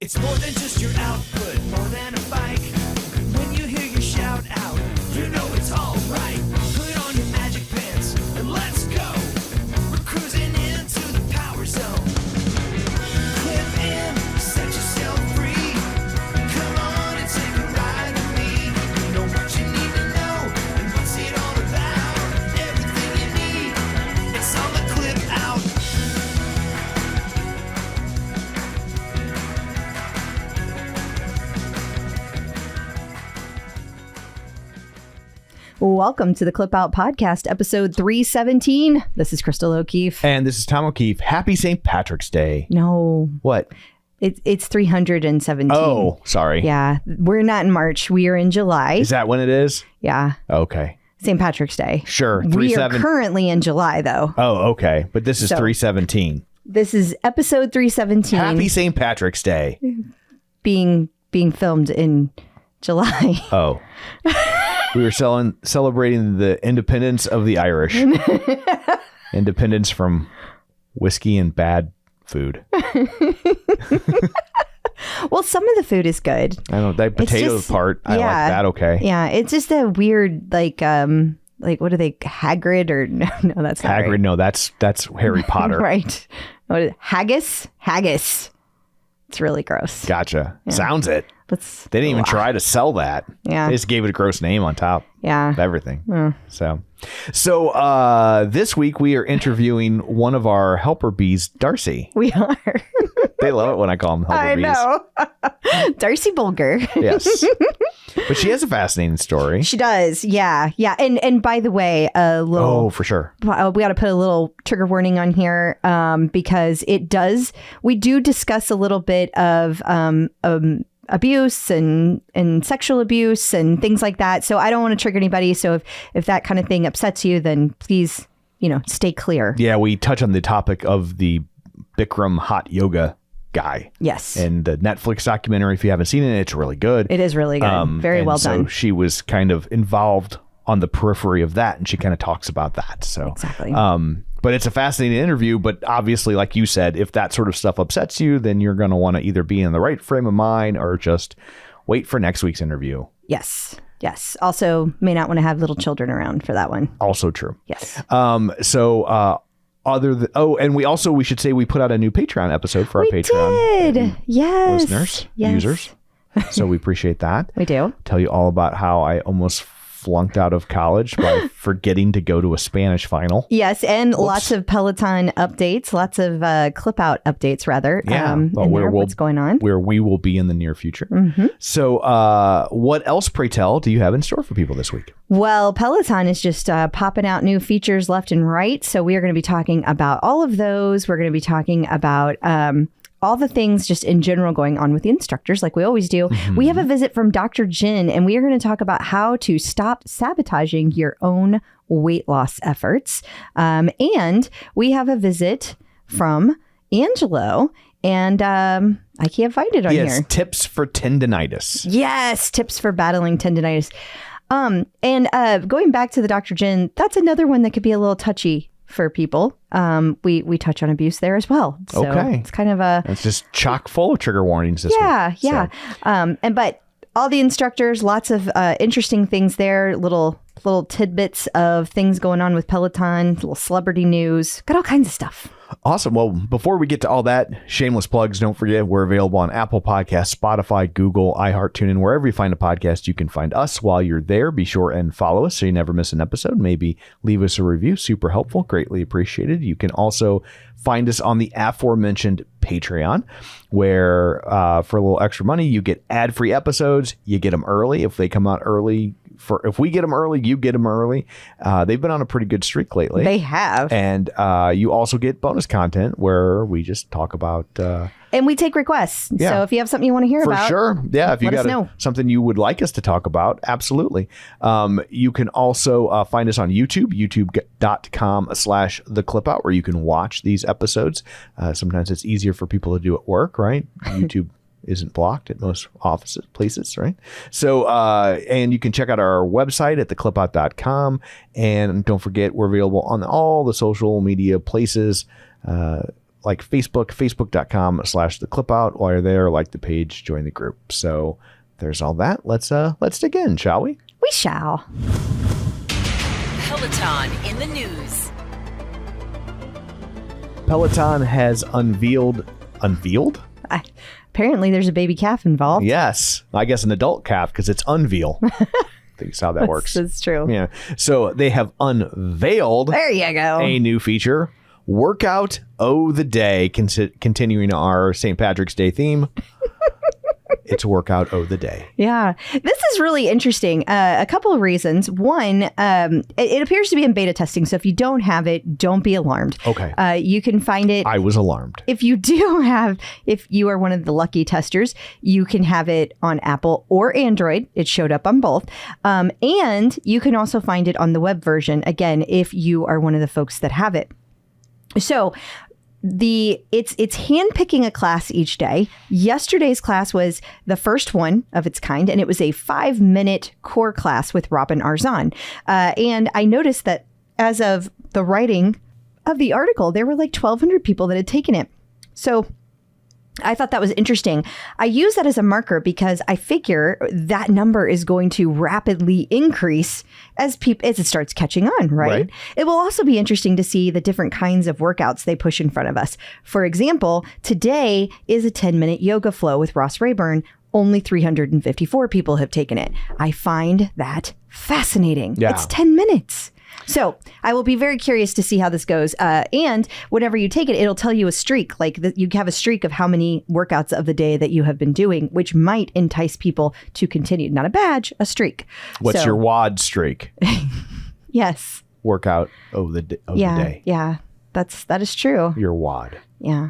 It's more than just your output, more than a bike. When you hear your shout out, you know it's all right. Put on your magic pants and let's go. We're cruising into the power zone. Clip in, set yourself free. Come on and take a ride with me. Know what you need to know and what's it all about. Everything you need, it's on the Clip Out. Welcome to the Clip Out Podcast, episode 317. This is Crystal O'Keefe. And this is Tom O'Keefe. Happy St. Patrick's Day. No. What? It's 317. Oh, sorry. Yeah. We're not in March. We are in July. Is that when it is? Yeah. Okay. St. Patrick's Day. Sure. We are currently in July, though. Oh, okay. But this is 317. This is episode 317. Happy St. Patrick's Day. Being filmed in July. Oh. We were celebrating the independence of the Irish. Independence from whiskey and bad food. Well, some of the food is good. I don't know. That potato part, I like that okay. Yeah, it's just a weird, like what are they, Hagrid or no, that's not Hagrid, right. no, that's Harry Potter. Right. What is it? Haggis? Haggis. It's really gross. Gotcha. Yeah. Sounds it. They didn't even try to sell that. Yeah. They just gave it a gross name on top. Yeah. Of everything. So this week we are interviewing one of our helper bees, Darci. We are. They love it when I call them helper bees. I know. Darci Bolger. Yes. But she has a fascinating story. She does. Yeah. Yeah. And by the way, a little. Oh, for sure. We got to put a little trigger warning on here because we do discuss a little bit of abuse and sexual abuse and things like that. So I don't want to trigger anybody. So if that kind of thing upsets you, then please, stay clear. Yeah, we touch on the topic of the Bikram hot yoga guy. Yes. And the Netflix documentary, if you haven't seen it, it's really good. It is really good. Very well done. So she was kind of involved on the periphery of that, and she kind of talks about that. So exactly. But it's a fascinating interview. But obviously, like you said, if that sort of stuff upsets you, then you're going to want to either be in the right frame of mind or just wait for next week's interview. Yes. Yes. Also, may not want to have little children around for that one. Also true. Yes. And we should say we put out a new Patreon episode for our Patreon listeners, users. So we appreciate that. We do. Tell you all about how I almost flunked out of college by forgetting to go to a Spanish final. Yes, and lots of Peloton updates, lots of Clip Out updates, rather. Yeah, what's going on? Where we will be in the near future. Mm-hmm. So what else, pray tell, do you have in store for people this week? Well, Peloton is just popping out new features left and right. So we are going to be talking about all of those. We're going to be talking about all the things just in general going on with the instructors, like we always do. Mm-hmm. We have a visit from Dr. Jenn, and we are going to talk about how to stop sabotaging your own weight loss efforts. And we have a visit from Angelo, and I can't find it on here. Yes, tips for tendinitis. Yes, tips for battling tendinitis. And going back to the Dr. Jenn, that's another one that could be a little touchy for people. We touch on abuse there as well. So it's kind of it's just chock full of trigger warnings this week. Yeah. But all the instructors, lots of interesting things there, little tidbits of things going on with Peloton, little celebrity news, got all kinds of stuff. Awesome. Well, before we get to all that, shameless plugs, don't forget we're available on Apple Podcasts, Spotify, Google, iHeart, TuneIn, wherever you find a podcast, you can find us. While you're there, be sure and follow us so you never miss an episode. Maybe leave us a review. Super helpful. Greatly appreciated. You can also find us on the aforementioned Patreon, where for a little extra money, you get ad-free episodes. You get them early if they come out early. If we get them early, you get them early. They've been on a pretty good streak lately. They have. And you also get bonus content where we just talk about... and we take requests. Yeah. So if you have something you want to hear about... For sure. Yeah. If you got something you would like us to talk about, absolutely. You can also find us on YouTube, youtube.com/theclipout, where you can watch these episodes. Sometimes it's easier for people to do at work, right? YouTube isn't blocked at most offices, places, right? So, and you can check out our website at theclipout.com. And don't forget, we're available on all the social media places. like Facebook, facebook.com/theclipout. While you're there, like the page, join the group. So there's all that. Let's dig in, shall we? We shall. Peloton in the news. Peloton has unveiled? Apparently there's a baby calf involved. Yes. I guess an adult calf because it's unveil. I think that's how that works. That's true. Yeah. So they have unveiled There you go. a new feature, Workout O the Day, continuing our St. Patrick's Day theme. It's Workout O the Day. Yeah. This is really interesting. A couple of reasons. One, it appears to be in beta testing. So if you don't have it, don't be alarmed. Okay. You can find it. I was alarmed. If you if you are one of the lucky testers, you can have it on Apple or Android. It showed up on both. And you can also find it on the web version, again, if you are one of the folks that have it. So it's handpicking a class each day. Yesterday's class was the first one of its kind, and it was a 5-minute core class with Robin Arzon. And I noticed that as of the writing of the article, there were like 1,200 people that had taken it. So I thought that was interesting. I use that as a marker because I figure that number is going to rapidly increase as it starts catching on, right? It will also be interesting to see the different kinds of workouts they push in front of us. For example, today is a 10-minute yoga flow with Ross Rayburn. Only 354 people have taken it. I find that fascinating. Yeah. It's 10 minutes. So I will be very curious to see how this goes. And whenever you take it, it'll tell you a streak. Like you have a streak of how many workouts of the day that you have been doing, which might entice people to continue. Not a badge, a streak. What's your WOD streak? Yes. Workout O the day. Yeah. That is true. Your WOD. Yeah.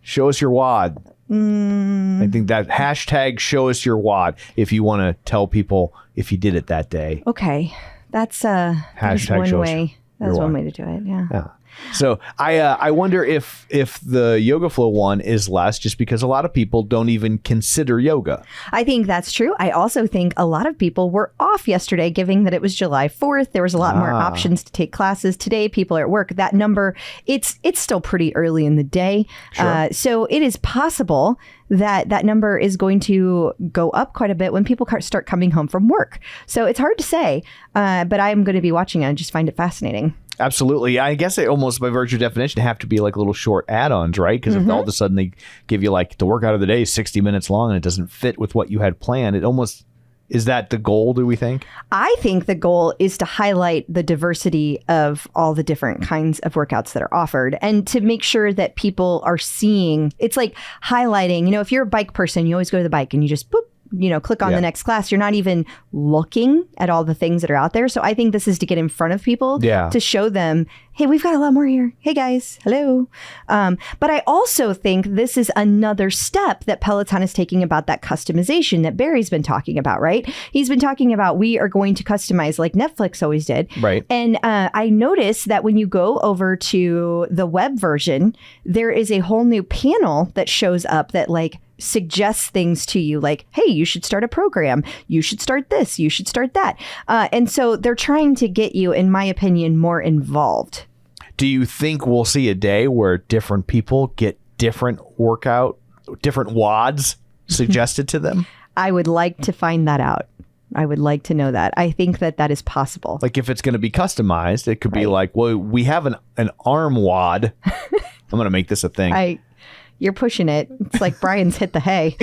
Show us your WOD. I think that hashtag show us your WOD if you want to tell people if you did it that day. Okay. That's one way. That's one way to do it. Yeah. So I wonder if the yoga flow one is less just because a lot of people don't even consider yoga. I think that's true. I also think a lot of people were off yesterday, given that it was July 4th. There was a lot more options to take classes. Today, people are at work. That number, it's still pretty early in the day. Sure. So it is possible that number is going to go up quite a bit when people start coming home from work. So it's hard to say, but I'm going to be watching it and just find it fascinating. Absolutely. I guess they almost, by virtue of definition, have to be like little short add-ons, right? Because if all of a sudden they give you like the workout of the day is 60 minutes long and it doesn't fit with what you had planned, it almost, is that the goal, do we think? I think the goal is to highlight the diversity of all the different kinds of workouts that are offered and to make sure that people are seeing, it's like highlighting, if you're a bike person, you always go to the bike and you just boop, click on the next class. You're not even looking at all the things that are out there. So I think this is to get in front of people to show them, hey, we've got a lot more here. Hey, guys. Hello. But I also think this is another step that Peloton is taking about that customization that Barry's been talking about, right? He's been talking about we are going to customize like Netflix always did. Right. And I noticed that when you go over to the web version, there is a whole new panel that shows up that like suggests things to you like, hey, you should start a program. You should start this. You should start that. And so they're trying to get you, in my opinion, more involved. Do you think we'll see a day where different people get different WODs suggested to them? I would like to find that out. I would like to know that. I think that is possible. Like if it's going to be customized, it could be like, well, we have an arm WOD. I'm going to make this a thing. You're pushing it. It's like Brian's hit the hay.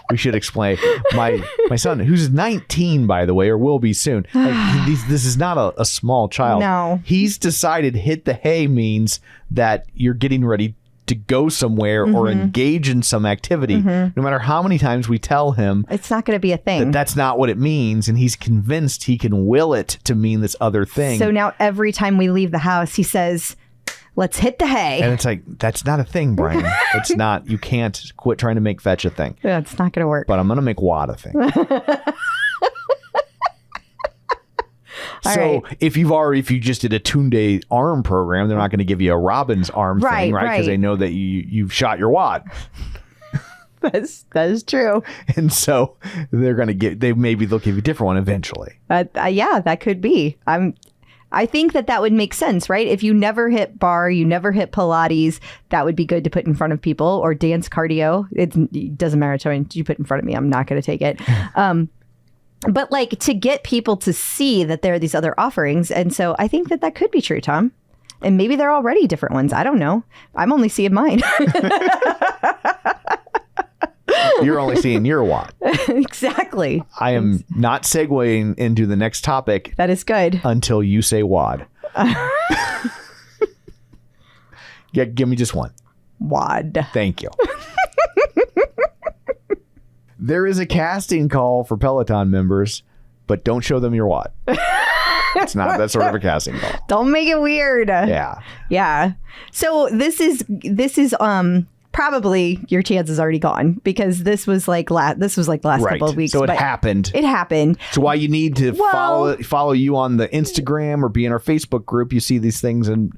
We should explain. My son, who's 19, by the way, or will be soon. This is not a small child. No. He's decided hit the hay means that you're getting ready to go somewhere or engage in some activity. No matter how many times we tell him it's not going to be a thing. That's not what it means. And he's convinced he can will it to mean this other thing. So now every time we leave the house, he says, let's hit the hay. And it's like, that's not a thing, Brian. It's not. You can't quit trying to make fetch a thing. Yeah, it's not going to work. But I'm going to make WOD a thing. So if you just did a Tunde arm program, they're not going to give you a Robin's arm thing, right? Because they know that you've shot your WOD. That is true. And so they'll give you a different one eventually. Yeah, that could be. I think that would make sense, right? If you never hit bar, you never hit Pilates, that would be good to put in front of people, or dance cardio. It doesn't matter to me. You put in front of me, I'm not going to take it. But like to get people to see that there are these other offerings. And so I think that could be true, Tom. And maybe they're already different ones. I don't know. I'm only seeing mine. You're only seeing your WOD. Exactly. I am not segueing into the next topic. That is good. Until you say WOD. Yeah, give me just one. WOD. Thank you. There is a casting call for Peloton members, but don't show them your WOD. It's not that sort of a casting call. Don't make it weird. Yeah. Yeah. So this is probably your chance is already gone, because this was like last couple of weeks. So it happened. It happened. It's why you need to follow you on the Instagram or be in our Facebook group. You see these things in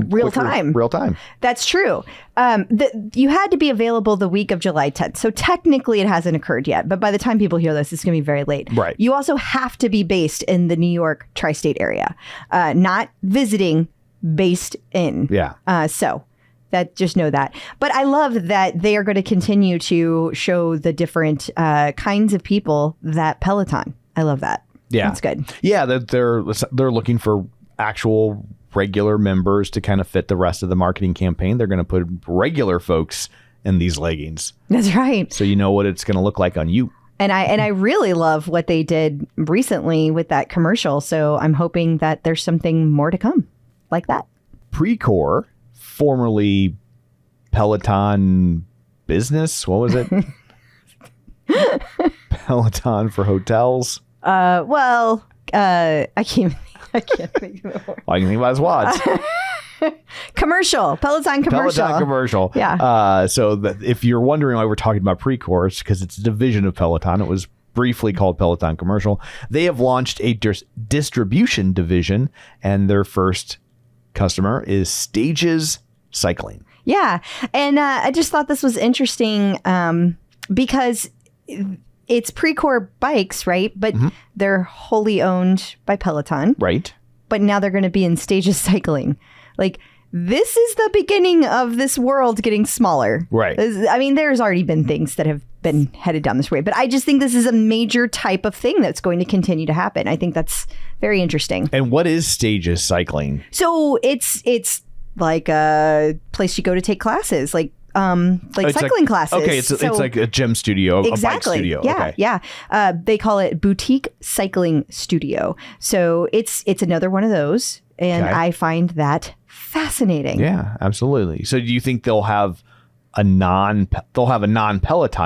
real time. Real time. That's true. You had to be available the week of July 10th. So technically it hasn't occurred yet. But by the time people hear this, it's going to be very late. Right. You also have to be based in the New York tri-state area, not visiting, based in. Yeah. So that just know that. But I love that they are going to continue to show the different kinds of people that Peloton. I love that. Yeah. That's good. Yeah. They're looking for actual regular members to kind of fit the rest of the marketing campaign. They're going to put regular folks in these leggings. That's right. So you know what it's going to look like on you. And I really love what they did recently with that commercial. So I'm hoping that there's something more to come like that. Precor, formerly Peloton Business. What was it? Peloton for hotels. I can't think of it. All you can think about is WODs. Commercial. Peloton commercial. Peloton commercial. Yeah. So if you're wondering why we're talking about Precor, it's because it's a division of Peloton. It was briefly called Peloton Commercial. They have launched a distribution division, and their first customer is Stages Cycling. Yeah. And I just thought this was interesting because it's Precor bikes, right? But they're wholly owned by Peloton. Right. But now they're going to be in Stages Cycling. Like, this is the beginning of this world getting smaller. Right. I mean, there's already been things that have been headed down this way, but I just think this is a major type of thing that's going to continue to happen. I think that's very interesting. And what is Stages Cycling? So it's like a place you go to take classes, like cycling classes. Okay, it's like a gym studio, exactly. A bike studio. Yeah, okay. Yeah. They call it Boutique Cycling Studio. So it's another one of those, and Okay. I find that fascinating. Yeah, absolutely. So do you think they'll have a non-Peloton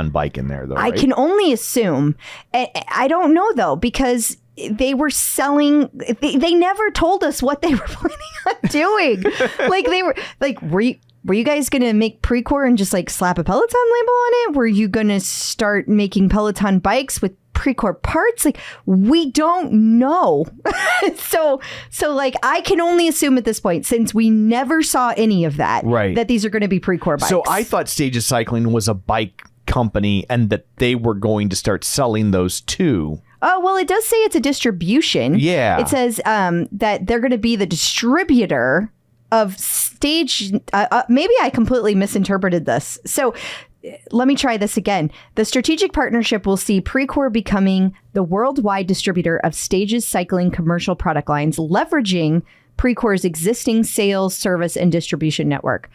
bike in there though? I right? can only assume. I don't know though, because they were selling. They never told us what they were planning on doing. Like they were like, were you guys going to make Precor and just like slap a Peloton label on it? Were you going to start making Peloton bikes with Precor parts? Like, we don't know. So like, I can only assume at this point, since we never saw any of that, right, that these are going to be Precor bikes. So I thought Stages Cycling was a bike company and that they were going to start selling those too. Oh, well, it does say it's a distribution. Yeah. It says that they're going to be the distributor of Stage. Maybe I completely misinterpreted this. So let me try this again. The strategic partnership will see Precor becoming the worldwide distributor of Stages Cycling commercial product lines, leveraging Precor's existing sales, service, and distribution network.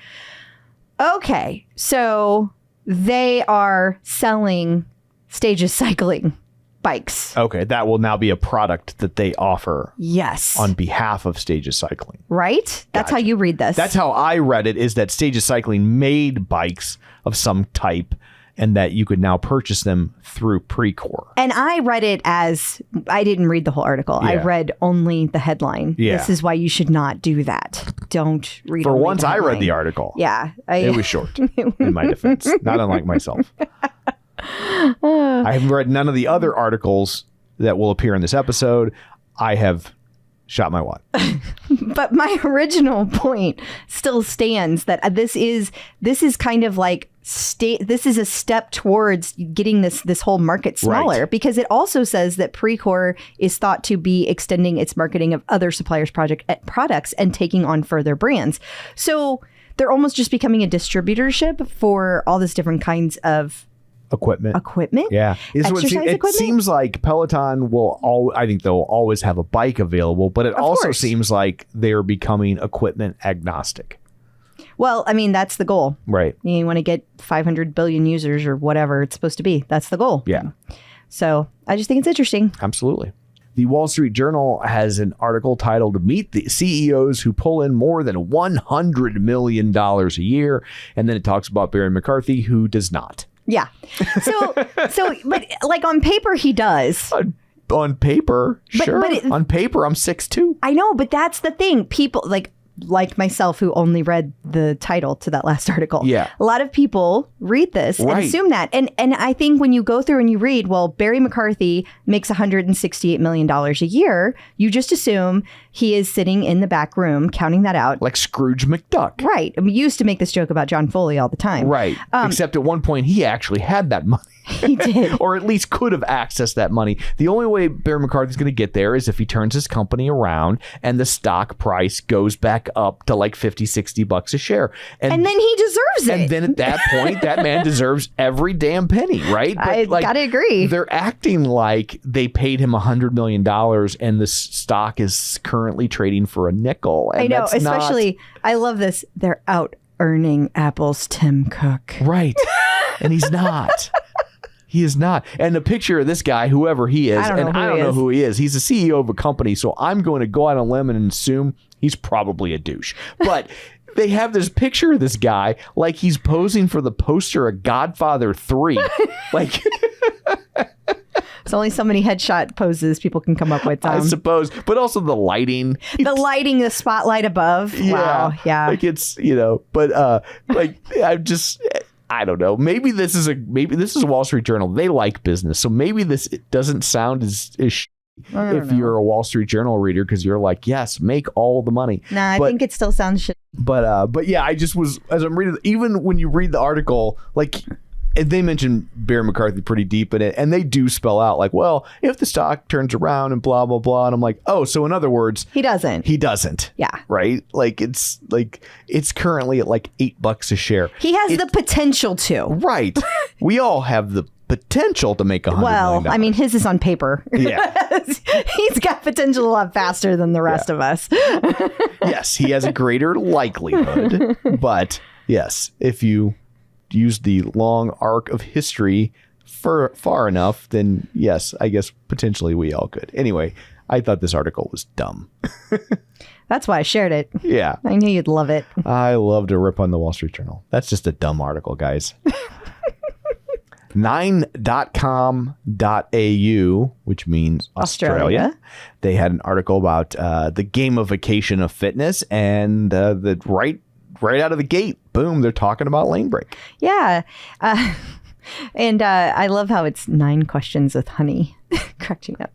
Okay, so they are selling Stages Cycling bikes. Okay, that will now be a product that they offer. Yes. On behalf of Stages Cycling. Right? That's Gotcha. how you read this. That's how I read it, is that Stages Cycling made bikes of some type and that you could now purchase them through Precor. And I read it as, I didn't read the whole article. Yeah. I read only the headline. Yeah. This is why you should not do that. Don't read For only once, the I read headline. the article. Yeah. It was short, in my defense. Not unlike myself. I have read none of the other articles that will appear in this episode. I have Shot my wad. But my original point still stands that this is kind of like this is a step towards getting this whole market smaller, Right. because it also says that Precor is thought to be extending its marketing of other suppliers' products and taking on further brands. So they're almost just becoming a distributorship for all these different kinds of Equipment. Yeah. It seems like Peloton I think they'll always have a bike available, but it also course. seems like they're becoming equipment agnostic. Well, I mean, that's the goal. Right. You want to get 500 billion users or whatever it's supposed to be. That's the goal. Yeah. So I just think it's interesting. Absolutely. The Wall Street Journal has an article titled "Meet the CEOs Who Pull in More Than $100 Million a Year." And then it talks about Barry McCarthy, who does not. Yeah. So, but like on paper, he does. On paper, sure. But on paper, I'm 6'2". I know, but that's the thing. People like myself who only read the title to that last article. Yeah. A lot of people read this and Right. assume that. And I think when you go through and you read, well, Barry McCarthy makes $168 million a year, you just assume he is sitting in the back room counting that out. Like Scrooge McDuck. Right. We used to make this joke about John Foley all the time. Right. Except at one point, he actually had that money. He did. Or at least could have accessed that money. The only way Barry McCarthy's going to get there is if he turns his company around and the stock price goes back up to like $50-$60 a share. And then he deserves it. And then at that point, that man deserves every damn penny, right? I gotta agree. They're acting like they paid him $100 million and the stock is currently trading for a nickel. And I know, that's especially, I love this. They're out earning Apple's Tim Cook. Right. And he's not. He is not. And the picture of this guy, whoever he is, I don't know who he is. He's the CEO of a company, so I'm going to go out on a limb and assume he's probably a douche. But they have this picture of this guy like he's posing for the poster of Godfather 3. Like, It's only so many headshot poses people can come up with. I suppose. But also the lighting. The lighting, the spotlight above. Yeah. Wow. Yeah. Like it's, but like I'm just... I don't know. Maybe this is a Wall Street Journal. They like business, so maybe this doesn't sound as if you're a Wall Street Journal reader because you're like, yes, make all the money. Nah, I think it still sounds shit. But yeah, I just was as I'm reading. Even when you read the article, like. And they mentioned Barry McCarthy pretty deep in it, and they do spell out like, well, if the stock turns around and blah blah blah, and I'm like, oh, so in other words, he doesn't. Yeah. Right. Like it's currently at like $8 a share. He has the potential to. Right. We all have the potential to make $100 million. Well, I mean, his is on paper. Yeah. He's got potential a lot faster than the rest of us. Yes, he has a greater likelihood, but yes, if you use the long arc of history for far enough, then yes, I guess potentially we all could. Anyway, I thought this article was dumb. That's why I shared it. Yeah. I knew you'd love it. I love to rip on the Wall Street Journal. That's just a dumb article, guys. 9.com.au, which means Australia. They had an article about the gamification of fitness, and the right out of the gate, boom, they're talking about Lanebreak. Yeah. And I love how it's 9 questions with honey. Cracking up.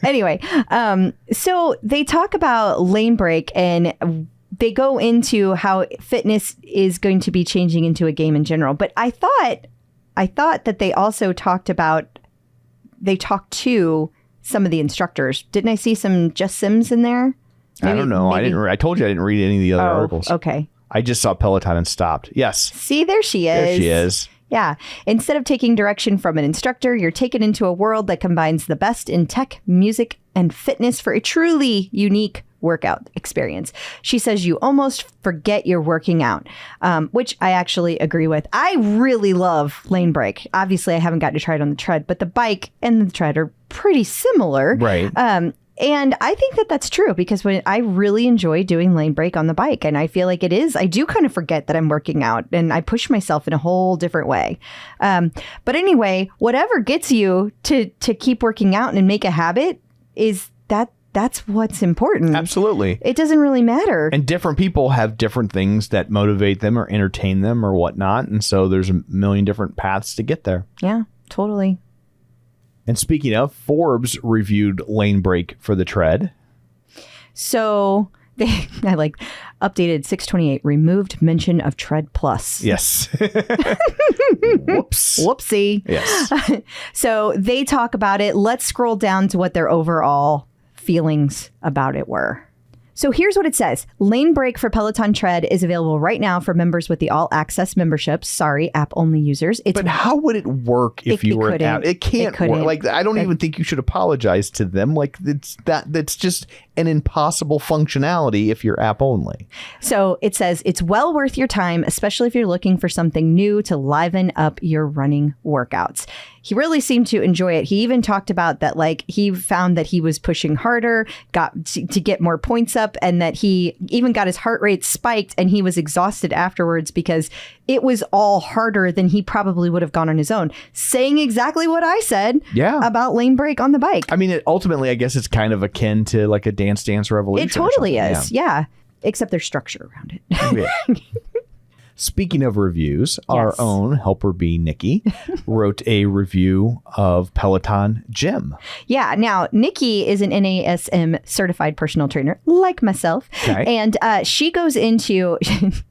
Anyway, so they talk about Lanebreak, and they go into how fitness is going to be changing into a game in general. But I thought that they also talked to some of the instructors. Didn't I see some Just Sims in there? I don't know. I told you I didn't read any of the other articles. Okay. I just saw Peloton and stopped. Yes. See, there she is. There she is. Yeah. Instead of taking direction from an instructor, you're taken into a world that combines the best in tech, music, and fitness for a truly unique workout experience. She says you almost forget you're working out, which I actually agree with. I really love Lanebreak. Obviously, I haven't gotten to try it on the tread, but the bike and the tread are pretty similar. Right. And I think that that's true because when I really enjoy doing Lanebreak on the bike, and I feel like I do kind of forget that I'm working out, and I push myself in a whole different way. But anyway, whatever gets you to keep working out and make a habit that's what's important. Absolutely. It doesn't really matter. And different people have different things that motivate them or entertain them or whatnot. And so there's a million different paths to get there. Yeah, totally. And speaking of, Forbes reviewed Lanebreak for the tread. So they, I like updated 628, removed mention of Tread Plus. Yes. Whoops. Whoopsie. Yes. So they talk about it. Let's scroll down to what their overall feelings about it were. So here's what it says. Lanebreak for Peloton Tread is available right now for members with the All Access membership. Sorry, app-only users. But how would it work if you were an app? It can't work. Like, I don't even think you should apologize to them. Like, that's just an impossible functionality if you're app only. So it says it's well worth your time, especially if you're looking for something new to liven up your running workouts. He really seemed to enjoy it. He even talked about that, like, he found that he was pushing harder, got to get more points up, and that he even got his heart rate spiked, and he was exhausted afterwards because it was all harder than he probably would have gone on his own. Saying exactly what I said about Lanebreak on the bike. I mean, ultimately, I guess it's kind of akin to like a Dance Dance Revolution. It totally is, yeah. Except there's structure around it. Yeah. Speaking of reviews, our own Helper Bee Nikki wrote a review of Peloton Gym. Yeah. Now, Nikki is an NASM certified personal trainer like myself. Okay. And she goes into,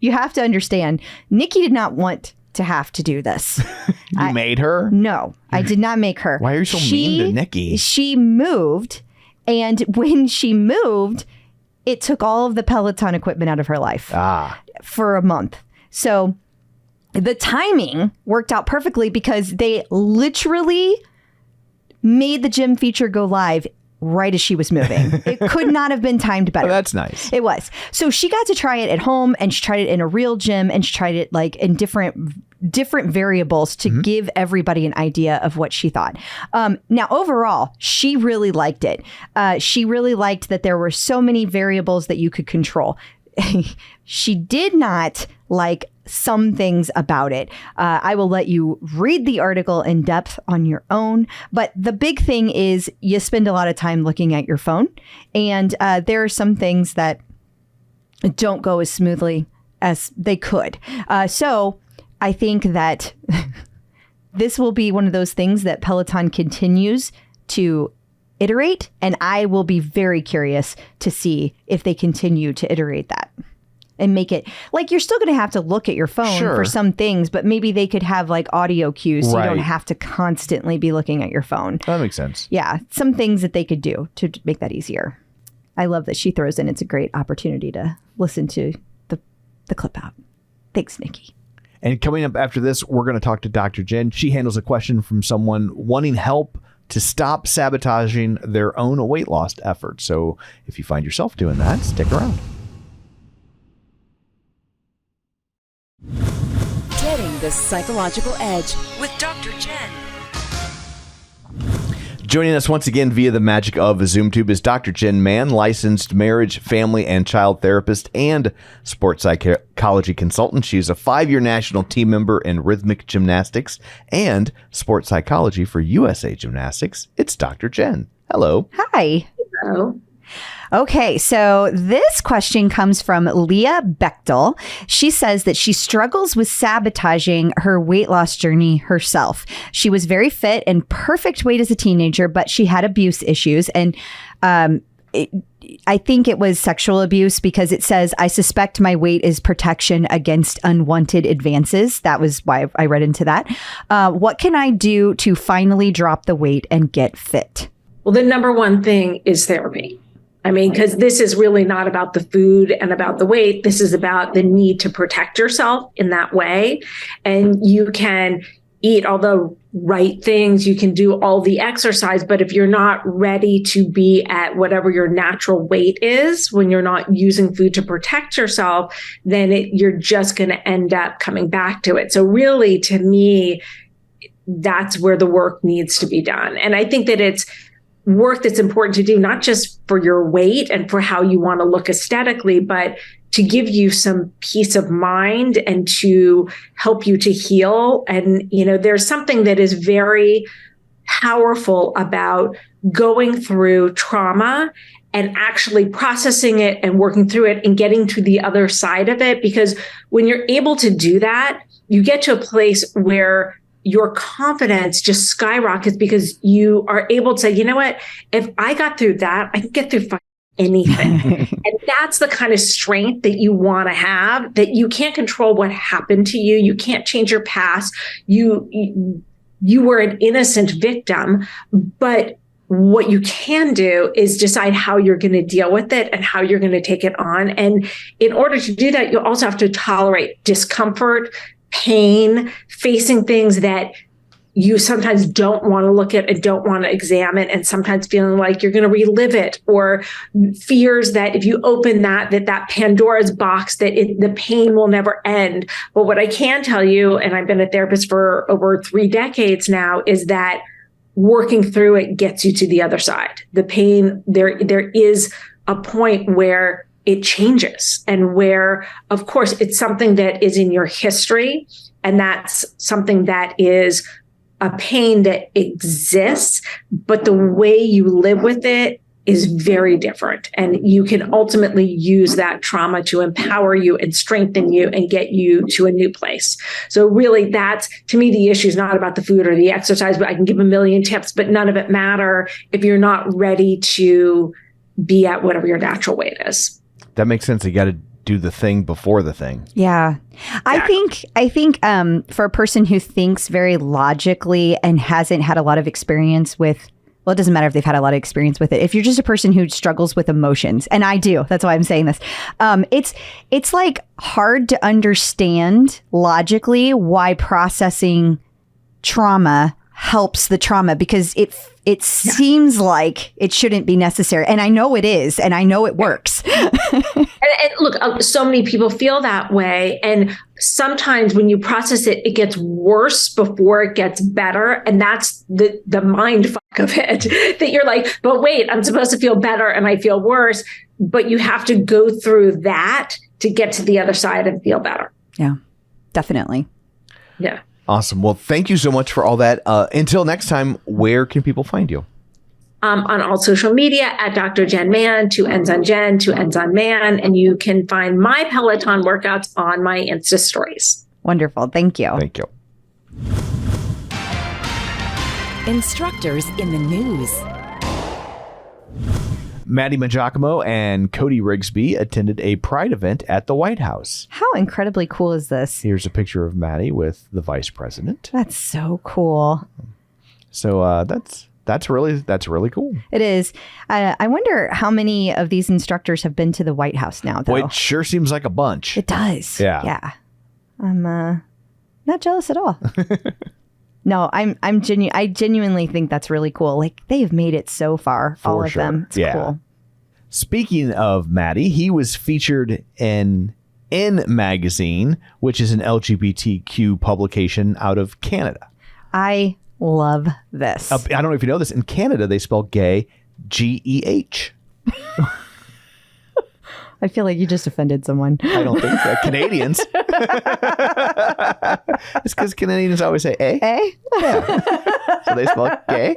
you have to understand, Nikki did not want to have to do this. You made her? No, I did not make her. Why are you so mean to Nikki? She moved. And when she moved, it took all of the Peloton equipment out of her life for a month. So the timing worked out perfectly because they literally made the gym feature go live right as she was moving. It could not have been timed better. Oh, that's nice. It was. So she got to try it at home, and she tried it in a real gym, and she tried it like in different variables to give everybody an idea of what she thought. Now, overall, she really liked it. She really liked that there were so many variables that you could control. She did not like some things about it. I will let you read the article in depth on your own. But the big thing is you spend a lot of time looking at your phone. And there are some things that don't go as smoothly as they could. So I think that this will be one of those things that Peloton continues to iterate. And I will be very curious to see if they continue to iterate that. And make it like you're still going to have to look at your phone for some things, but maybe they could have like audio cues so you don't have to constantly be looking at your phone. That makes sense. Yeah. Some things that they could do to make that easier. I love that she throws in. It's a great opportunity to listen to the clip out. Thanks, Nikki. And coming up after this, we're going to talk to Dr. Jenn. She handles a question from someone wanting help to stop sabotaging their own weight loss efforts. So if you find yourself doing that, stick around. Getting the psychological edge with Dr. Jenn. Joining us once again via the magic of ZoomTube is Dr. Jenn Mann, licensed marriage, family, and child therapist and sports psychology consultant. She's a 5-year national team member in rhythmic gymnastics and sports psychology for USA Gymnastics. It's Dr. Jenn. Hello. Hi. Hello. Okay, so this question comes from Leah Bechtel. She says that she struggles with sabotaging her weight loss journey herself. She was very fit and perfect weight as a teenager, but she had abuse issues. And I think it was sexual abuse because it says, I suspect my weight is protection against unwanted advances. That was why I read into that. What can I do to finally drop the weight and get fit? Well, the number one thing is therapy. I mean, because this is really not about the food and about the weight. This is about the need to protect yourself in that way. And you can eat all the right things. You can do all the exercise. But if you're not ready to be at whatever your natural weight is, when you're not using food to protect yourself, then you're just going to end up coming back to it. So really, to me, that's where the work needs to be done. And I think that it's work that's important to do, not just for your weight and for how you want to look aesthetically, but to give you some peace of mind and to help you to heal. And, there's something that is very powerful about going through trauma and actually processing it and working through it and getting to the other side of it. Because when you're able to do that, you get to a place where your confidence just skyrockets because you are able to say, you know what, if I got through that, I can get through anything. And that's the kind of strength that you want to have, that you can't control what happened to you. You can't change your past. You were an innocent victim, but what you can do is decide how you're going to deal with it and how you're going to take it on. And in order to do that, you also have to tolerate discomfort, pain, facing things that you sometimes don't want to look at and don't want to examine, and sometimes feeling like you're going to relive it, or fears that if you open that Pandora's box, that the pain will never end. But what I can tell you, and I've been a therapist for over 3 decades now, is that working through it gets you to the other side. The pain, there is a point where it changes, and where, of course, it's something that is in your history, and that's something that is a pain that exists, but the way you live with it is very different. And you can ultimately use that trauma to empower you and strengthen you and get you to a new place. So really, that's, to me, the issue is not about the food or the exercise, but I can give a million tips, but none of it matter if you're not ready to be at whatever your natural weight is. That makes sense. You got to do the thing before the thing. Yeah. I think for a person who thinks very logically and hasn't had a lot of experience with, well, it doesn't matter if they've had a lot of experience with it. If you're just a person who struggles with emotions, and I do, that's why I'm saying this. It's like hard to understand logically why processing trauma helps the trauma, because it seems like it shouldn't be necessary. And I know it is, and I know it works. And look, so many people feel that way. And sometimes when you process it, it gets worse before it gets better. And that's the mind fuck of it, that you're like, but wait, I'm supposed to feel better and I feel worse. But you have to go through that to get to the other side and feel better. Yeah, definitely. Yeah. Awesome. Well, thank you so much for all that. Until next time, where can people find you? On all social media at Dr. Jenn Man, 2 N's on Jenn, 2 N's on Man. And you can find my Peloton workouts on my Insta stories. Wonderful. Thank you. Thank you. Instructors in the news. Matty Maggiacomo and Cody Rigsby attended a Pride event at the White House. How incredibly cool is this? Here's a picture of Matty with the vice president. That's so cool. So that's really cool. It is. I wonder how many of these instructors have been to the White House now, though. Boy, it sure seems like a bunch. It does. Yeah. Yeah. I'm not jealous at all. No, I genuinely think that's really cool. Like, they've made it so far, all of them. It's cool. Speaking of Matty, he was featured in magazine, which is an LGBTQ publication out of Canada. I love this. I don't know if you know this. In Canada, they spell gay G-E-H. I feel like you just offended someone. I don't think that. Canadians. It's because Canadians always say A. A? Yeah. So they spell gay.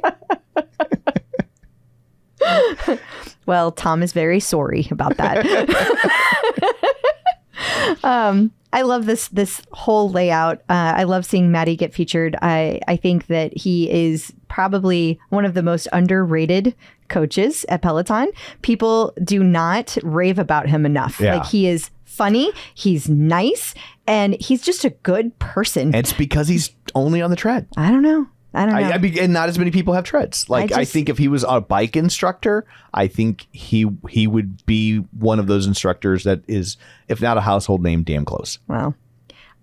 Well, Tom is very sorry about that. I love this whole layout. I love seeing Matty get featured. I think that he is probably one of the most underrated coaches at Peloton. People do not rave about him enough. Yeah. Like, he is funny, he's nice, and he's just a good person. It's because he's only on the tread. I don't know. And not as many people have treads. Like, I think if he was a bike instructor, I think he would be one of those instructors that is, if not a household name, damn close. Well,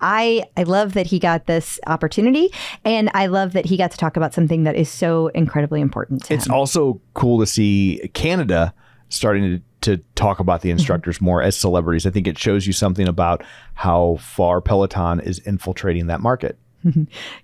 I love that he got this opportunity, and I love that he got to talk about something that is so incredibly important to him. It's also cool to see Canada starting to talk about the instructors more as celebrities. I think it shows you something about how far Peloton is infiltrating that market.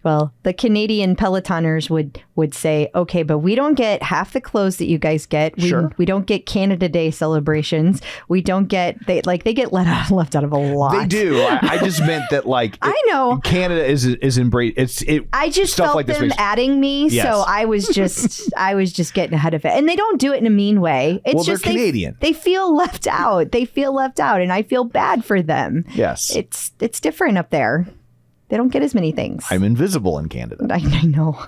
Well, the Canadian Pelotoners would say, okay, but we don't get half the clothes that you guys get. We don't get Canada Day celebrations. We don't get, they get left out of a lot. They do. I just meant that, like, I know Canada is embraced. I just stuff felt like this them adding me, Yes. so I was just getting ahead of it. And they don't do it in a mean way. It's Well, they're just Canadian. They feel left out. And I feel bad for them. Yes. It's different up there. They don't get as many things. I'm invisible in Canada. I know.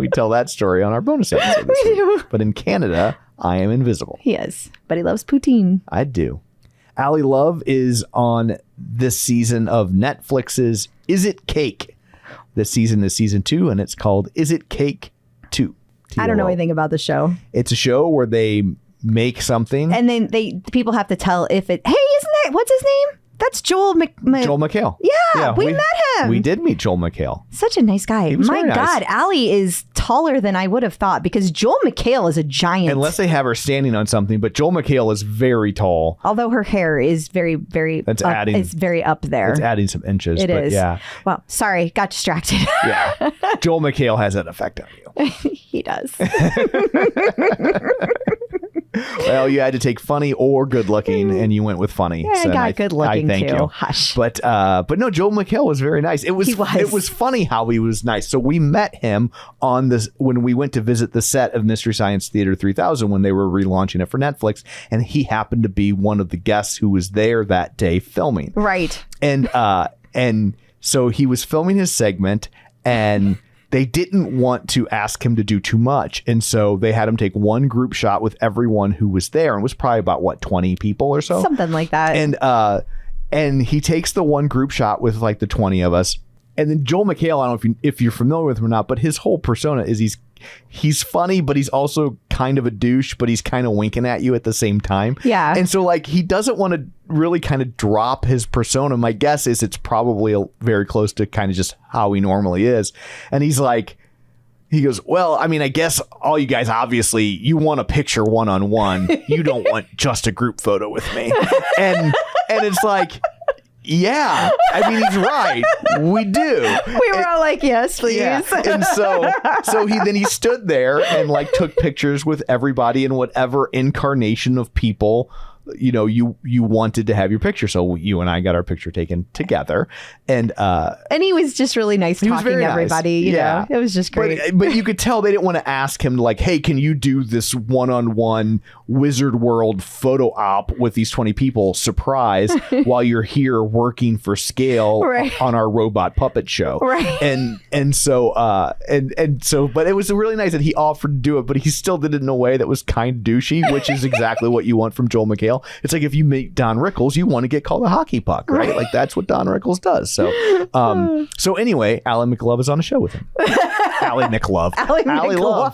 We tell that story on our bonus episode this week. But in Canada, I am invisible. He is, but he loves poutine. I do. Allie Love is on this season of Netflix's Is It Cake? This season is season 2, and it's called Is It Cake 2? I don't know anything about the show. It's a show where they make something. And then people have to tell if it, hey, isn't that, what's his name? That's Joel Joel McHale. Yeah, we met him. We did meet Joel McHale. Such a nice guy. My very nice. God, Allie is taller than I would have thought because Joel McHale is a giant. Unless they have her standing on something, but Joel McHale is very tall. Although her hair is very, very, it's very up there. It's adding some inches. It is. Yeah. Well, sorry, got distracted. Yeah. Joel McHale has that effect on you. He does. Well, you had to take funny or good looking, and you went with funny. Yeah, I got good looking thank too. you. Hush. But no, Joel McHale was very nice. It was funny how he was nice. So we met him on this when we went to visit the set of Mystery Science Theater 3000 when they were relaunching it for Netflix, and he happened to be one of the guests who was there that day filming. Right. And so he was filming his segment, and they didn't want to ask him to do too much. And so they had him take one group shot with everyone who was there. And it was probably about 20 people or so. Something like that. And he takes the one group shot with like the 20 of us. And then Joel McHale, I don't know if you're familiar with him or not, but his whole persona is he's funny, but he's also kind of a douche, but he's kind of winking at you at the same time. Yeah. And so like he doesn't want to really kind of drop his persona. My guess is it's probably very close to kind of just how he normally is. And he goes, well, I mean, I guess all you guys, obviously, you want a picture one-on-one. You don't want just a group photo with me. And it's like, yeah, I mean, he's right. We do. We were all like, yes, please. Yeah. And so he stood there and like took pictures with everybody in whatever incarnation of people you wanted to have your picture. So you and I got our picture taken together, and he was just really nice talking to everybody. Nice. You know, it was just great. But you could tell they didn't want to ask him like, hey, can you do this one-on-one Wizard World photo op with these 20 people surprise while you're here working for scale on our robot puppet show. Right. And so but it was really nice that he offered to do it, but he still did it in a way that was kind of douchey, which is exactly what you want from Joel McHale. It's like if you meet Don Rickles, you want to get called a hockey puck, right? Like that's what Don Rickles does. So anyway, Allie McLove is on a show with him. Allie McLove. Allie Love.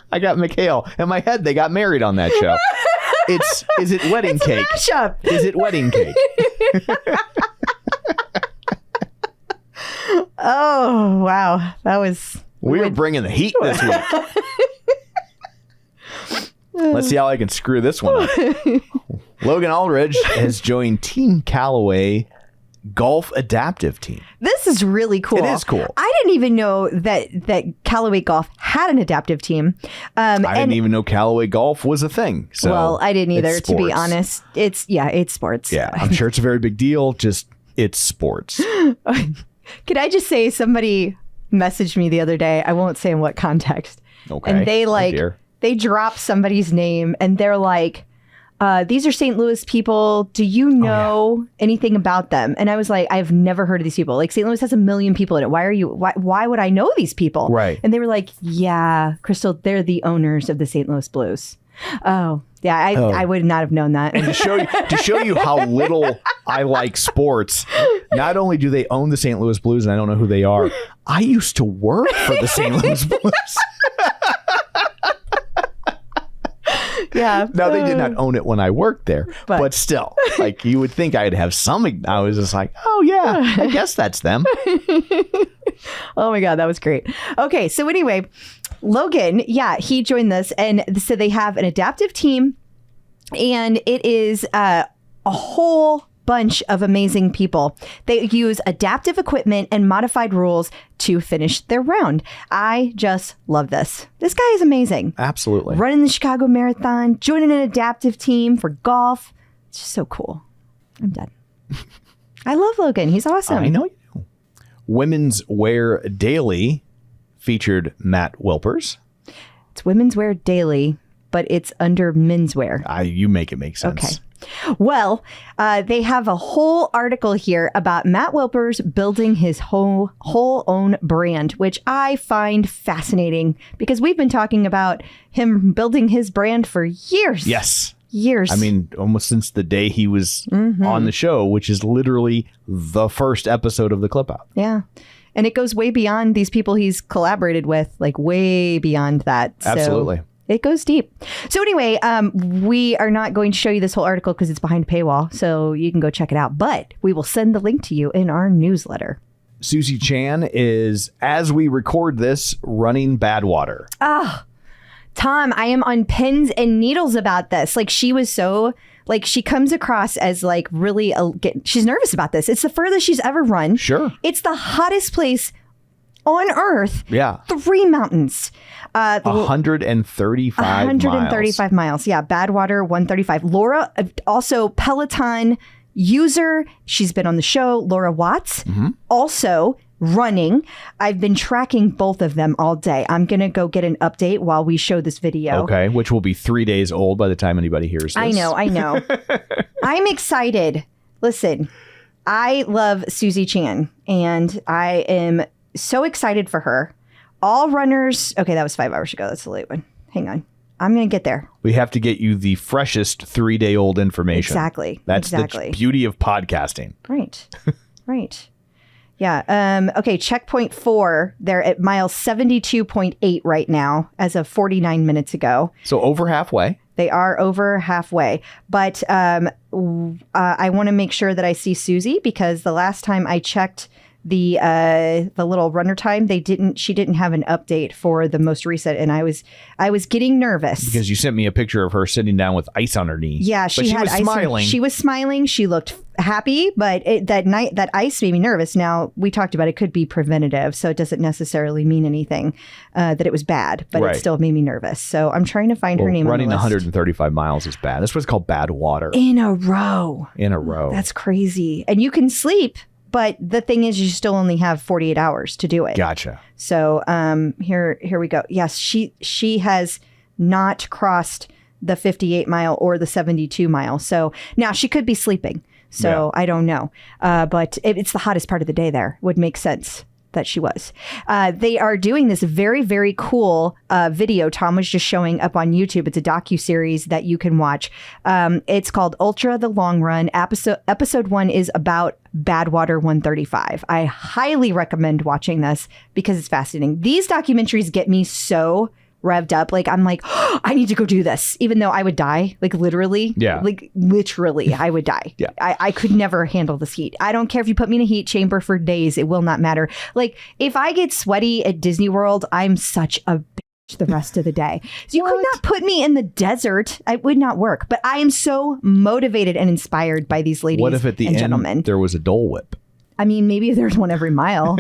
I got McHale. In my head, they got married on that show. Is it wedding cake? It's a mashup. Is it wedding cake? Oh, wow. That was... We were bringing the heat this week. Let's see how I can screw this one up. Logan Aldridge has joined Team Callaway Golf Adaptive Team. This is really cool. It is cool. I didn't even know that Callaway Golf had an adaptive team. I didn't even know Callaway Golf was a thing. So well, I didn't either, to be honest. It's sports. Yeah, I'm sure it's a very big deal. Just it's sports. Could I just say somebody messaged me the other day? I won't say in what context. Okay. And they dropped somebody's name and they're like, these are St. Louis people. Do you know anything about them? And I was like, I've never heard of these people. Like St. Louis has 1 million people in it. Why would I know these people? Right. And they were like, yeah, Crystal, they're the owners of the St. Louis Blues. Oh, yeah. I would not have known that. And to show you how little I like sports, not only do they own the St. Louis Blues and I don't know who they are, I used to work for the St. Louis Blues. Yeah. Now they did not own it when I worked there, but still, like you would think I'd have some. I was just like, oh yeah, I guess that's them. Oh my God, that was great. Okay, so anyway, Logan, he joined this, and so they have an adaptive team, and it is a whole bunch of amazing people. They use adaptive equipment and modified rules to finish their round. I just love this. This guy is amazing. Absolutely. Running the Chicago Marathon, joining an adaptive team for golf. It's just so cool. I'm done. I love Logan. He's awesome. I know you do. Women's Wear Daily featured Matt Wilpers. It's Women's Wear Daily, but it's under menswear. You make it make sense. Okay. Well, they have a whole article here about Matt Wilpers building his whole own brand, which I find fascinating because we've been talking about him building his brand for years. Yes. Years. I mean, almost since the day he was on the show, which is literally the first episode of the Clip Out. Yeah. And it goes way beyond these people he's collaborated with, like way beyond that. Absolutely. So it goes deep. So anyway, we are not going to show you this whole article because it's behind paywall, so you can go check it out. But we will send the link to you in our newsletter. Susie Chan is, as we record this, running Badwater. Tom, I am on pins and needles about this. Like, she was so, like, she comes across as like really, she's nervous about this. It's the furthest she's ever run. Sure. It's the hottest place on earth. Yeah. 3 mountains. 135 miles. Yeah. Badwater, 135. Laura, also Peloton user. She's been on the show. Laura Watts, also running. I've been tracking both of them all day. I'm going to go get an update while we show this video. Okay. Which will be 3 days old by the time anybody hears this. I know. I'm excited. Listen, I love Susie Chan and I am so excited for her. All runners. Okay, that was 5 hours ago. That's a late one. Hang on. I'm going to get there. We have to get you the freshest 3-day-old information. Exactly. That's the beauty of podcasting. Right. Right. Yeah. Okay. Checkpoint 4. They're at mile 72.8 right now as of 49 minutes ago. So over halfway. They are over halfway. But I want to make sure that I see Susie because the last time I checked the little runner time, she didn't have an update for the most recent, and I was getting nervous because you sent me a picture of her sitting down with ice on her knee. Yeah, she had was ice. Smiling. She was smiling. She looked happy, but that ice made me nervous. Now we talked about it could be preventative, so it doesn't necessarily mean anything that it was bad, but it still made me nervous. So I'm trying to find her name. Running on the list. 135 miles is bad. That's what's called Badwater. In a row. That's crazy, and you can sleep. But the thing is, you still only have 48 hours to do it. Gotcha. So here we go. Yes, she has not crossed the 58 mile or the 72 mile. So now she could be sleeping. So I don't know. But it's the hottest part of the day there. Would make sense that she was. They are doing this very, very cool video. Tom was just showing up on YouTube. It's a docuseries that you can watch. It's called Ultra the Long Run. Episode 1 is about Badwater 135. I highly recommend watching this because it's fascinating. These documentaries get me so revved up. Like, I'm like, oh, I need to go do this, even though I would die. Like, literally. Yeah. Like, literally, I would die. Yeah. I could never handle this heat. I don't care if you put me in a heat chamber for days. It will not matter. Like, if I get sweaty at Disney World, I'm such a bitch the rest of the day. So you could not put me in the desert. It would not work. But I am so motivated and inspired by these ladies and gentlemen. What if at the end there was a Dole Whip? I mean, maybe there's one every mile.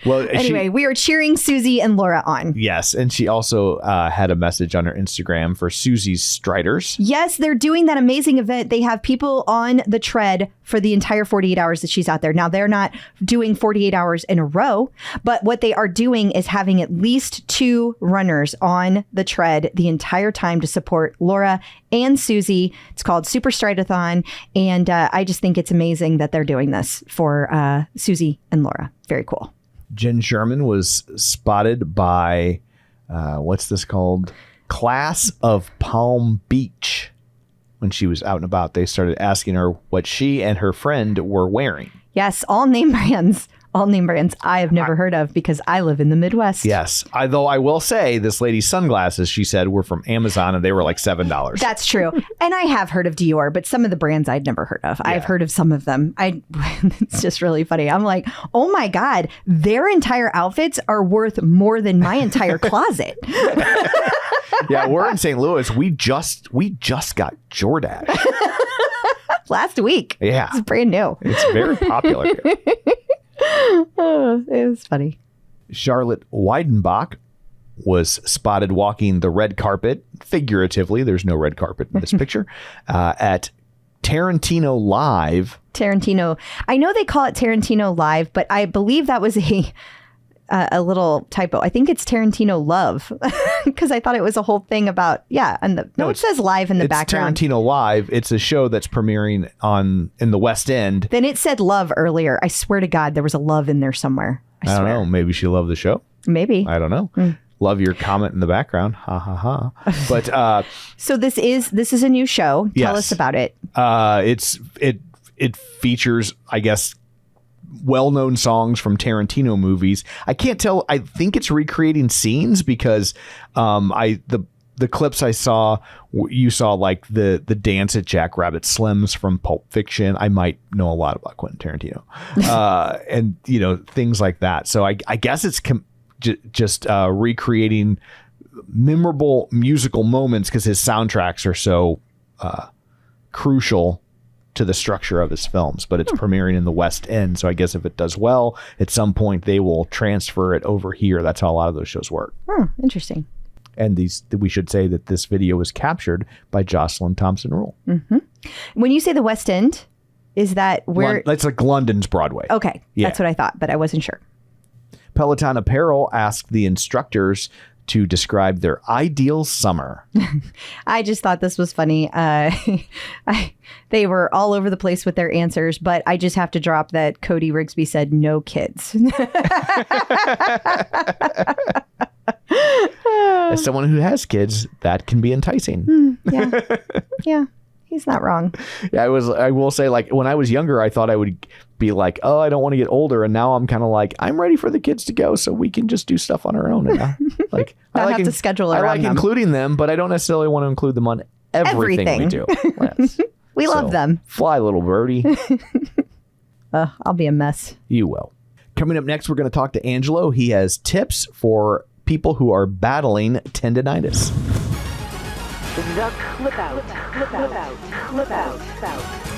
Well, anyway, we are cheering Susie and Laura on. Yes. And she also had a message on her Instagram for Susie's Striders. Yes, they're doing that amazing event. They have people on the tread for the entire 48 hours that she's out there. Now, they're not doing 48 hours in a row, but what they are doing is having at least 2 runners on the tread the entire time to support Laura and Susie. It's called Super Stridathon. And I just think it's amazing that they're doing this for Susie and Laura. Very cool. Jenn Sherman was spotted by, what's this called? Class of Palm Beach. When she was out and about, they started asking her what she and her friend were wearing. Yes, all name brands. All name brands I have never heard of because I live in the Midwest. Yes. Though I will say this lady's sunglasses, she said, were from Amazon and they were like $7. That's true. And I have heard of Dior, but some of the brands I'd never heard of. Yeah. I've heard of some of them. It's just really funny. I'm like, oh my God, their entire outfits are worth more than my entire closet. Yeah, we're in St. Louis. We just got Jordache. Last week. Yeah. It's brand new. It's very popular here. Oh, it was funny. Charlotte Weidenbach was spotted walking the red carpet, figuratively, there's no red carpet in this picture, at Tarantino Live. Tarantino. I know they call it Tarantino Live, but I believe that was a little typo. I think it's Tarantino Love because I thought it was a whole thing about and it says live in the background. It's Tarantino Live. It's a show that's premiering in the West End. Then it said Love earlier. I swear to God, there was a love in there somewhere. I don't know. Maybe she loved the show. Maybe. I don't know. Love your comment in the background. Ha ha ha. But so this is a new show. Tell us about it. It features, I guess, well-known songs from Tarantino movies. I can't tell. I think it's recreating scenes because the clips I saw, you saw like the dance at Jack Rabbit Slim's from Pulp Fiction. I might know a lot about Quentin Tarantino, and things like that. So I guess it's just recreating memorable musical moments because his soundtracks are so crucial to the structure of his films, but it's premiering in the West End. So I guess if it does well, at some point they will transfer it over here. That's how a lot of those shows work. Interesting. And we should say that this video was captured by Jocelyn Thompson Rule. Mm-hmm. When you say the West End, is that where? That's like London's Broadway. Okay. That's what I thought, but I wasn't sure. Peloton Apparel asked the instructors to describe their ideal summer. I just thought this was funny. They were all over the place with their answers, but I just have to drop that Cody Rigsby said no kids. As someone who has kids, that can be enticing. Yeah. He's not wrong. Yeah, I will say, like, when I was younger, I thought I would be like, oh, I don't want to get older. And now I'm kind of like, I'm ready for the kids to go so we can just do stuff on our own. Like, I like to schedule around I like them. Including them, but I don't necessarily want to include them on everything. We do. Yes. We love them. Fly, little birdie. I'll be a mess. You will. Coming up next, we're going to talk to Angelo. He has tips for people who are battling tendinitis. The clip out.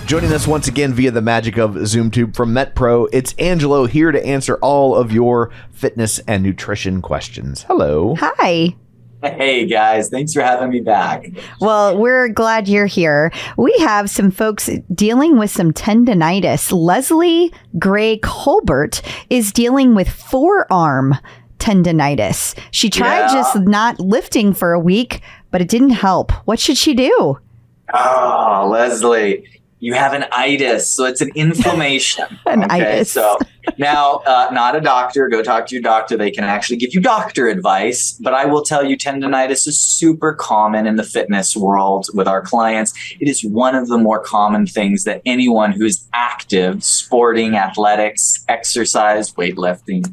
Joining us once again via the magic of ZoomTube from MetPro, it's Angelo here to answer all of your fitness and nutrition questions. Hello. Hi. Hey guys, thanks for having me back. Well, we're glad you're here. We have some folks dealing with some tendinitis. Leslie Gray Colbert is dealing with forearm tendinitis. She tried just not lifting for a week, but it didn't help. What should she do? Oh, Leslie, you have an itis, so it's an inflammation. Itis. So now, not a doctor. Go talk to your doctor. They can actually give you doctor advice. But I will tell you, tendinitis is super common in the fitness world with our clients. It is one of the more common things that anyone who is active, sporting, athletics, exercise, weightlifting,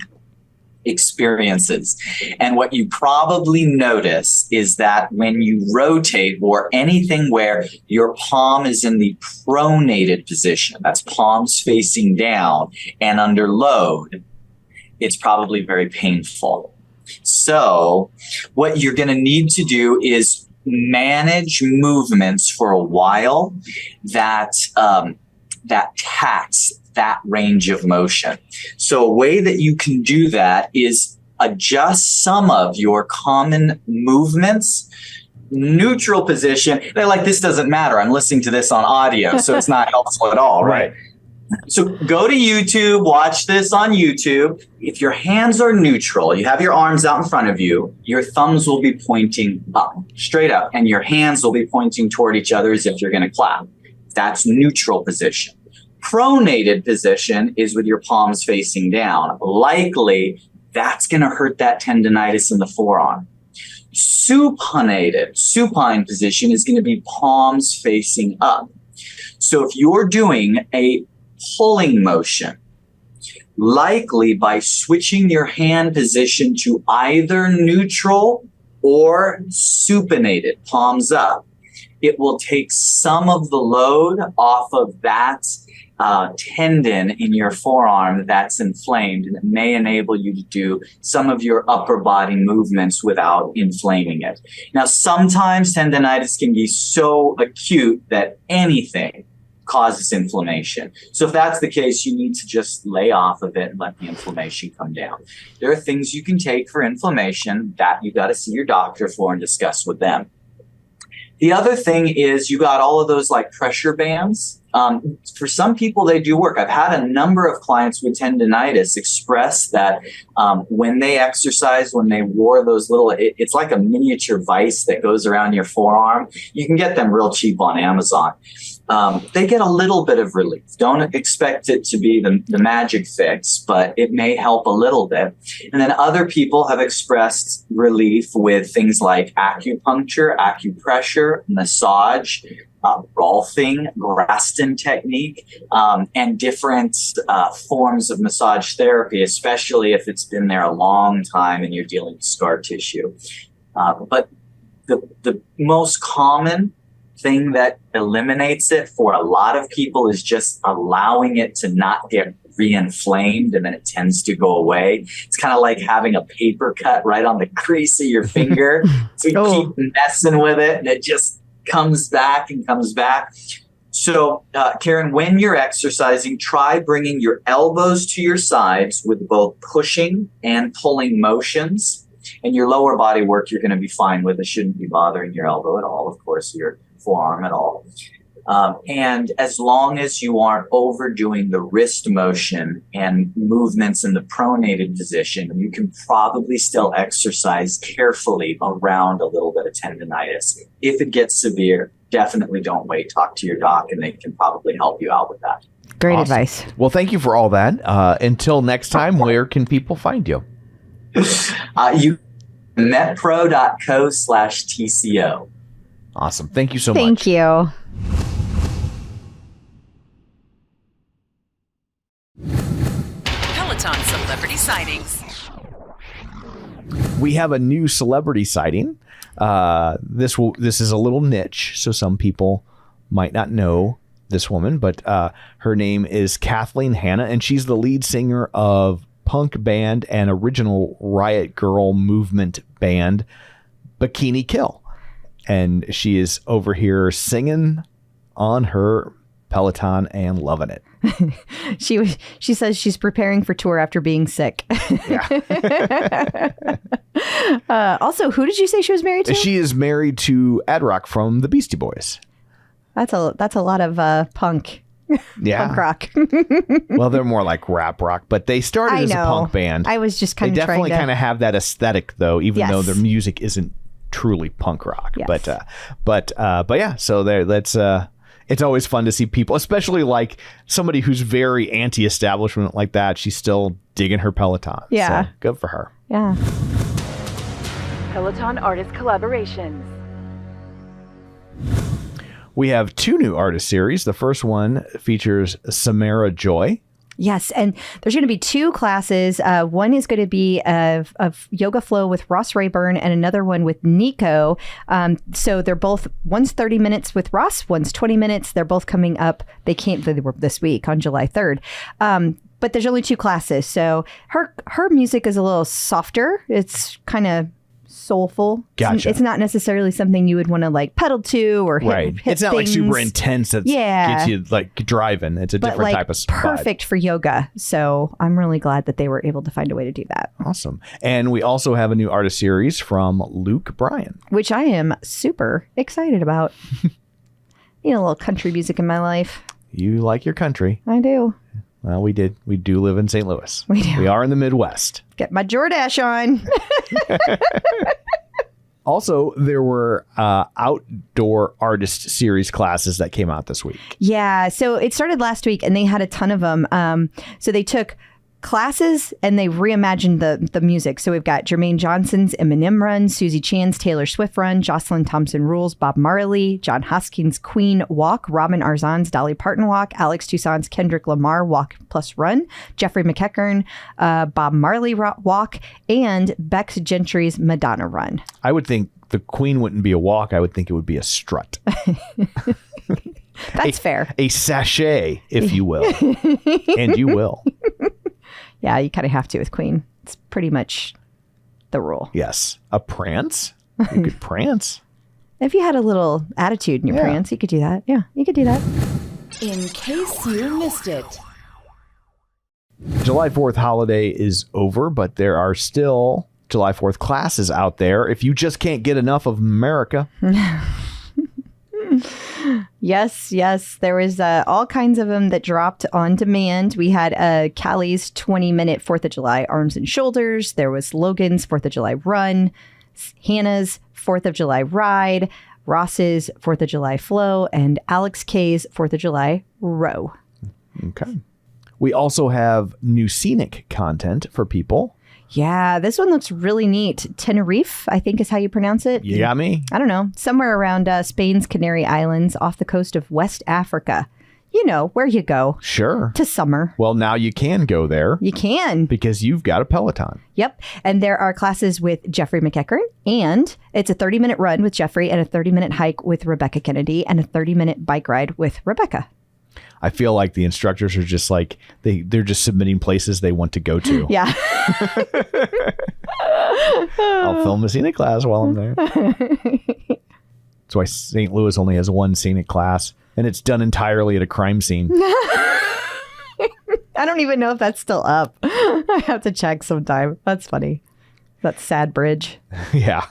experiences. And what you probably notice is that when you rotate or anything where your palm is in the pronated position, that's palms facing down and under load, it's probably very painful. So what you're going to need to do is manage movements for a while that tax that range of motion. So a way that you can do that is adjust some of your common movements. Neutral position. They're like, this doesn't matter. I'm listening to this on audio, so it's not helpful at all, right? So go to YouTube, watch this on YouTube. If your hands are neutral, you have your arms out in front of you, your thumbs will be pointing up, straight up, and your hands will be pointing toward each other as if you're going to clap. That's neutral position. Pronated position is with your palms facing down. Likely, that's going to hurt that tendinitis in the forearm. Supine position is going to be palms facing up. So if you're doing a pulling motion, likely by switching your hand position to either neutral or supinated, palms up, it will take some of the load off of that tendon in your forearm that's inflamed, and it may enable you to do some of your upper body movements without inflaming it. Now, sometimes tendinitis can be so acute that anything causes inflammation. So if that's the case, you need to just lay off of it and let the inflammation come down. There are things you can take for inflammation that you got to see your doctor for and discuss with them. The other thing is you got all of those like pressure bands For some people, they do work. I've had a number of clients with tendinitis express that when they exercise, when they wore those little, it's like a miniature vice that goes around your forearm. You can get them real cheap on Amazon. They get a little bit of relief. Don't expect it to be the magic fix, but it may help a little bit. And then other people have expressed relief with things like acupuncture, acupressure, massage, Rolfing, Graston technique, and different forms of massage therapy, especially if it's been there a long time and you're dealing with scar tissue. But the most common thing that eliminates it for a lot of people is just allowing it to not get re-inflamed, and then it tends to go away. It's kind of like having a paper cut right on the crease of your finger. So you keep messing with it and it just comes back and comes back. So, Karen, when you're exercising, try bringing your elbows to your sides with both pushing and pulling motions. And your lower body work, you're going to be fine with. It shouldn't be bothering your elbow at all, of course, your forearm at all. And as long as you aren't overdoing the wrist motion and movements in the pronated position, you can probably still exercise carefully around a little bit of tendinitis. If it gets severe, definitely don't wait. Talk to your doc and they can probably help you out with that. Great advice. Well, thank you for all that. Until next time, where can people find you? You metpro.co/TCO. Awesome. Thank you so much. Thank you. Peloton Celebrity Sightings. We have a new celebrity sighting. This is a little niche, so some people might not know this woman, but her name is Kathleen Hanna, and she's the lead singer of punk band and original Riot Girl movement band Bikini Kill. And she is over here singing on her Peloton and loving it. She says she's preparing for tour after being sick. Also, who did you say she was married to? She is married to Ad Rock from the Beastie Boys. That's a lot of punk. Yeah. Punk rock. Well, they're more like rap rock, but they started as a punk band. I was just kind They of definitely kind of have that aesthetic, though, even though their music isn't truly punk rock. Yes. But yeah. So it's always fun to see people, especially like somebody who's very anti-establishment like that. She's still digging her Peloton. Yeah. So good for her. Yeah. Peloton Artist Collaborations. We have 2 new artist series. The first one features Samara Joy. Yes, and there's going to be 2 classes. One is going to be of yoga flow with Ross Rayburn, and another one with Nico. So they're both, one's 30 minutes with Ross, one's 20 minutes. They're both coming up. They were this week on July 3rd. But there's only 2 classes. So her music is a little softer. It's kind of soulful. Gotcha. It's not necessarily something you would want to like pedal to or hit. Right. It's not like super intense. That gets you like driving. It's a different type of vibe. Perfect for yoga. So I'm really glad that they were able to find a way to do that. Awesome. And we also have a new artist series from Luke Bryan, which I am super excited about. You know, a little country music in my life. You like your country. I do. Well, we do live in St. Louis. We do. We are in the Midwest. Get my Jordache on. Also, there were outdoor artist series classes that came out this week. Yeah. So it started last week and they had a ton of them. So they took classes and they reimagined the music. So we've got Jermaine Johnson's Eminem Run, Susie Chan's Taylor Swift Run, Jocelyn Thompson Rules, Bob Marley, John Hoskins' Queen Walk, Robin Arzon's Dolly Parton Walk, Alex Toussaint's Kendrick Lamar Walk plus Run, Jeffrey McEachern, Bob Marley Walk, and Bex Gentry's Madonna Run. I would think the Queen wouldn't be a walk. I would think it would be a strut. That's fair. A sachet, if you will. And you will. Yeah, you kind of have to with Queen. It's pretty much the rule. Yes. A prance? You could prance. If you had a little attitude in your prance, you could do that. Yeah, you could do that. In case you missed it. July 4th holiday is over, but there are still July 4th classes out there if you just can't get enough of America. Yes. There was all kinds of them that dropped on demand. We had Callie's 20-minute 4th of July arms and shoulders. There was Logan's 4th of July run, Hannah's 4th of July ride, Ross's 4th of July flow, and Alex K's 4th of July row. Okay. We also have new scenic content for people. Yeah, this one looks really neat. Tenerife, I think is how you pronounce it. You got me? I don't know. Somewhere around Spain's Canary Islands off the coast of West Africa. You know, where you go. Sure. To summer. Well, now you can go there. You can. Because you've got a Peloton. Yep. And there are classes with Jeffrey McEachern, and it's a 30-minute run with Jeffrey and a 30-minute hike with Rebecca Kennedy and a 30-minute bike ride with Rebecca. I feel like the instructors are just like, they're just submitting places they want to go to. Yeah. I'll film a scenic class while I'm there. That's why St. Louis only has one scenic class, and it's done entirely at a crime scene. I don't even know if that's still up. I have to check sometime. That's funny. That sad bridge. Yeah.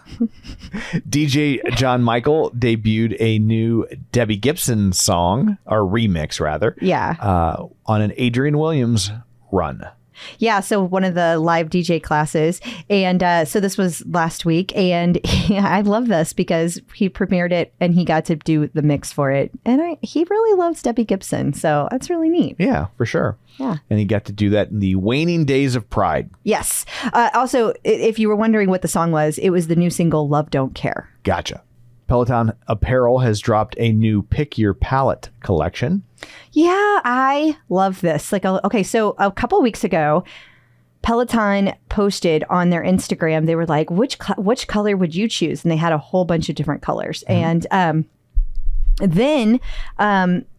DJ John Michael debuted a new Debbie Gibson song, or remix rather. Yeah. On an Adrian Williams run. Yeah, so one of the live DJ classes. And so this was last week. And I love this because he premiered it and he got to do the mix for it. And he really loves Debbie Gibson. So that's really neat. Yeah, for sure. Yeah. And he got to do that in the waning days of Pride. Yes. Also, if you were wondering what the song was, it was the new single Love Don't Care. Gotcha. Peloton Apparel has dropped a new Pick Your Palette collection. Yeah, I love this. Okay, so a couple weeks ago, Peloton posted on their Instagram, they were like, which color would you choose? And they had a whole bunch of different colors. Mm-hmm. And then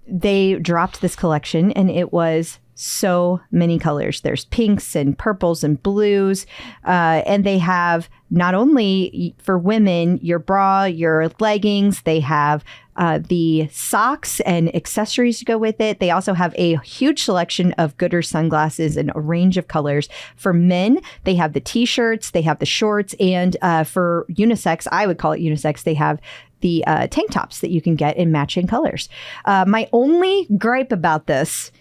they dropped this collection, and it was so many colors. There's pinks and purples and blues. And they have not only for women, your bra, your leggings, they have the socks and accessories to go with it. They also have a huge selection of Gooder sunglasses and a range of colors. For men, they have the t-shirts, they have the shorts, and for unisex, I would call it unisex, they have the tank tops that you can get in matching colors. My only gripe about this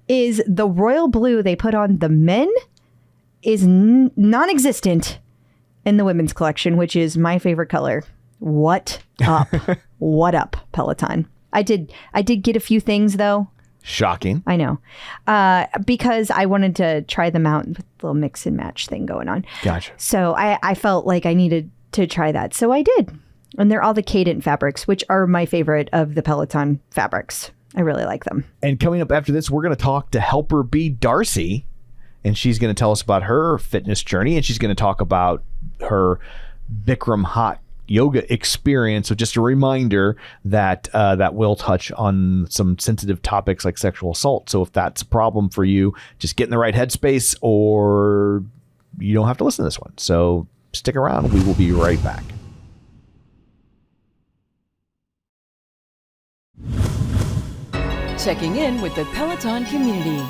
is the royal blue they put on the men is non-existent in the women's collection, which is my favorite color. What up? What up, Peloton? I did get a few things though. Shocking. I know. Because I wanted to try them out with a little mix and match thing going on. Gotcha. So I felt like I needed to try that. So I did. And they're all the Cadent fabrics, which are my favorite of the Peloton fabrics. I really like them. And coming up after this, we're going to talk to Helper B Darci, and she's going to tell us about her fitness journey, and she's going to talk about her Bikram hot yoga experience. So just a reminder that that will touch on some sensitive topics like sexual assault. So if that's a problem for you, just get in the right headspace, or you don't have to listen to this one. So stick around. We will be right back. Checking in with the Peloton community.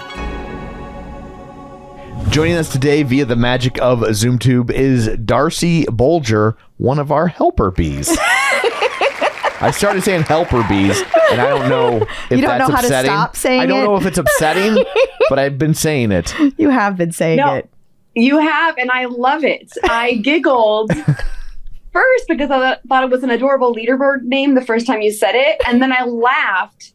Joining us today via the magic of ZoomTube is Darci Bolger, one of our helper bees. I started saying helper bees, and I don't know if you don't that's know how upsetting. to stop saying it. I don't know if it's upsetting, but I've been saying it. You have been saying it. You have, and I love it. I giggled first because I thought it was an adorable leaderboard name the first time you said it, and then I laughed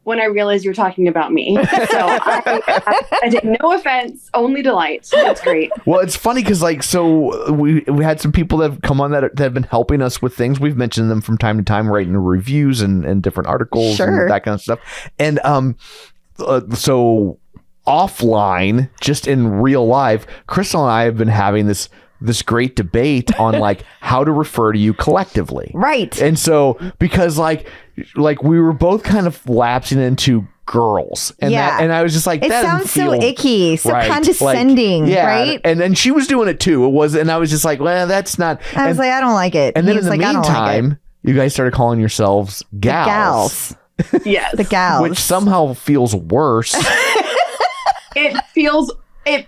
when I realized you were talking about me. So I did no offense, only delight. That's great. Well, it's funny because we had some people that have come on that have been helping us with things. We've mentioned them from time to time, writing reviews and different articles and that kind of stuff. And so offline, just in real life, Crystal and I have been having this great debate on like how to refer to you collectively. Right. And so because like we were both kind of lapsing into girls. And and I was just like, it that sounds so icky, so condescending, like, right? And then she was doing it too. And I was just like, well, that's not. I was like, I don't like it. And then in the meantime, you guys started calling yourselves gals. The gals. Yes. The gals. Which somehow feels worse. It feels...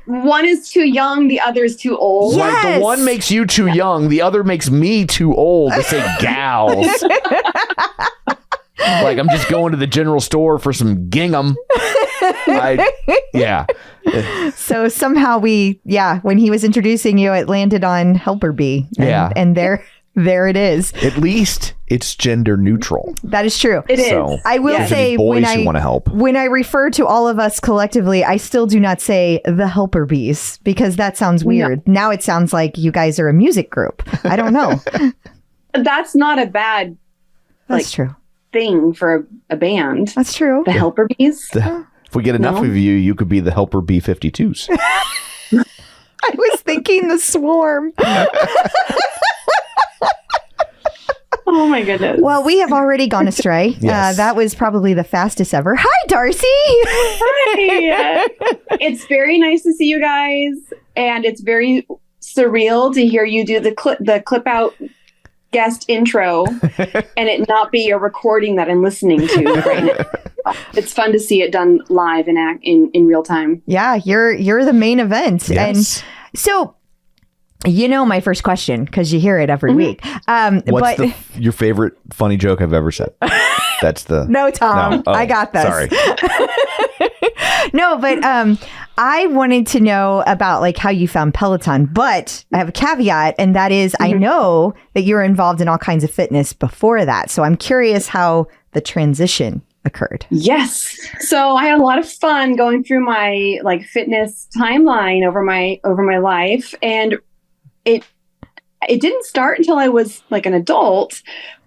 one is too young, the other is too old. Yes. Like the one makes you too young, the other makes me too old to say gals. Like I'm just going to the general store for some gingham. Yeah. So somehow when he was introducing you, it landed on helper bee. And there it is. At least it's gender neutral. That is true. It is. So, I will say boys who want to help. When I refer to all of us collectively, I still do not say the helper bees because that sounds weird. No. Now it sounds like you guys are a music group. I don't know. That's not a bad That's true. thing for a band. That's true. The helper bees. If we get enough of you, you could be the helper B-52s. I was thinking the swarm. Oh my goodness. Well, we have already gone astray. Yes. That was probably the fastest ever. Hi, Darci. Hi. It's very nice to see you guys, and it's very surreal to hear you do the clip out guest intro and it not be a recording that I'm listening to right now. It's fun to see it done live and in real time. Yeah, you're the main event. Yes. And so my first question, because you hear it every week. What's your favorite funny joke I've ever said? That's the... No, Tom. No. Oh, I got this. Sorry. No, but I wanted to know about like how you found Peloton, but I have a caveat, and that is I know that you were involved in all kinds of fitness before that. So I'm curious how the transition occurred. Yes. So I had a lot of fun going through my like fitness timeline over my life, and it didn't start until I was like an adult,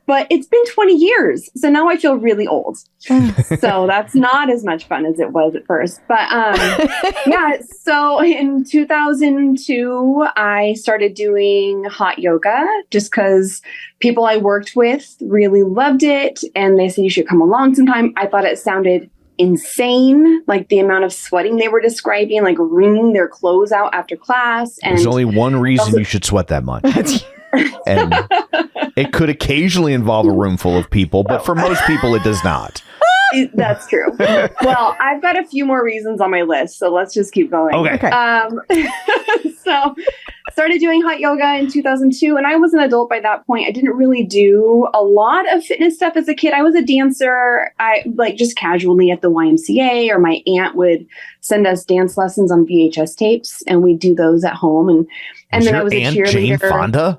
but it's been 20 years. So now I feel really old. So that's not as much fun as it was at first. But yeah, so in 2002, I started doing hot yoga just because people I worked with really loved it. And they said, you should come along sometime. I thought it sounded insane, like the amount of sweating they were describing, like wringing their clothes out after class. And there's only one reason you should sweat that much. And it could occasionally involve a room full of people, but for most people, it does not. That's true. Well, I've got a few more reasons on my list, so let's just keep going. Okay. So started doing hot yoga in 2002, and I was an adult by that point. I didn't really do a lot of fitness stuff as a kid. I was a dancer. I like just casually at the YMCA, or my aunt would send us dance lessons on VHS tapes, and we'd do those at home. And then I was a cheerleader. Jane Fonda?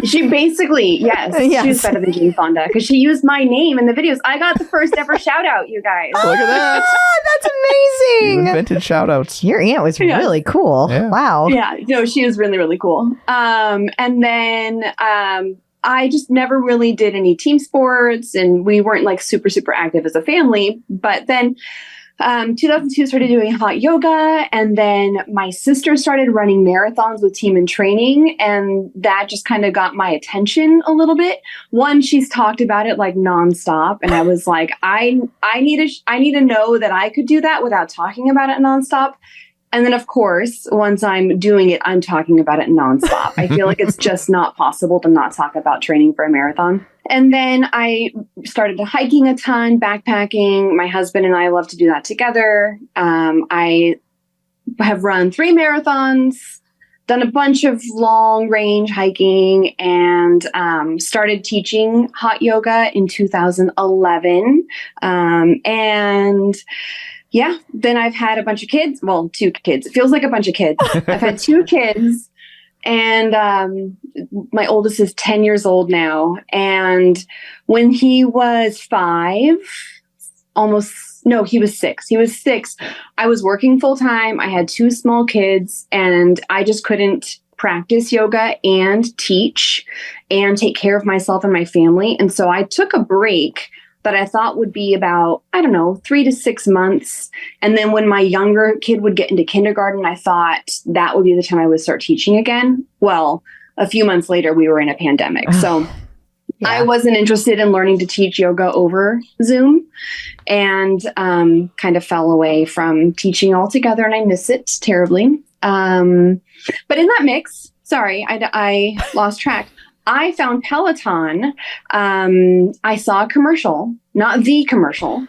She basically, yes. She was better than Jane Fonda because she used my name in the videos. I got the first ever shout out, you guys. Look at that. That's amazing. You invented shout outs. Your aunt was really cool. Yeah. Wow. Yeah, no, she was really, really cool. And then I just never really did any team sports, and we weren't like super, super active as a family. But then 2002 started doing hot yoga, and then my sister started running marathons with Team in Training, and that just kind of got my attention a little bit. One, she's talked about it like nonstop, and I was like, I need to know that I could do that without talking about it nonstop. And then, of course, once I'm doing it, I'm talking about it nonstop. I feel like it's just not possible to not talk about training for a marathon. And then I started hiking a ton, backpacking. My husband and I love to do that together. I have run 3 marathons, done a bunch of long range hiking, and started teaching hot yoga in 2011. And yeah, then I've had a bunch of kids. Well, 2 kids. It feels like a bunch of kids. I've had 2 kids. And my oldest is 10 years old now. And when he was 5, he was 6. He was 6. I was working full time. I had 2 small kids, and I just couldn't practice yoga and teach and take care of myself and my family. And so I took a break that I thought would be about, 3 to 6 months. And then when my younger kid would get into kindergarten, I thought that would be the time I would start teaching again. Well, a few months later, we were in a pandemic. So I wasn't interested in learning to teach yoga over Zoom, and kind of fell away from teaching altogether, and I miss it terribly. But in that mix, sorry, I lost track. I found Peloton. I saw a commercial, not the commercial,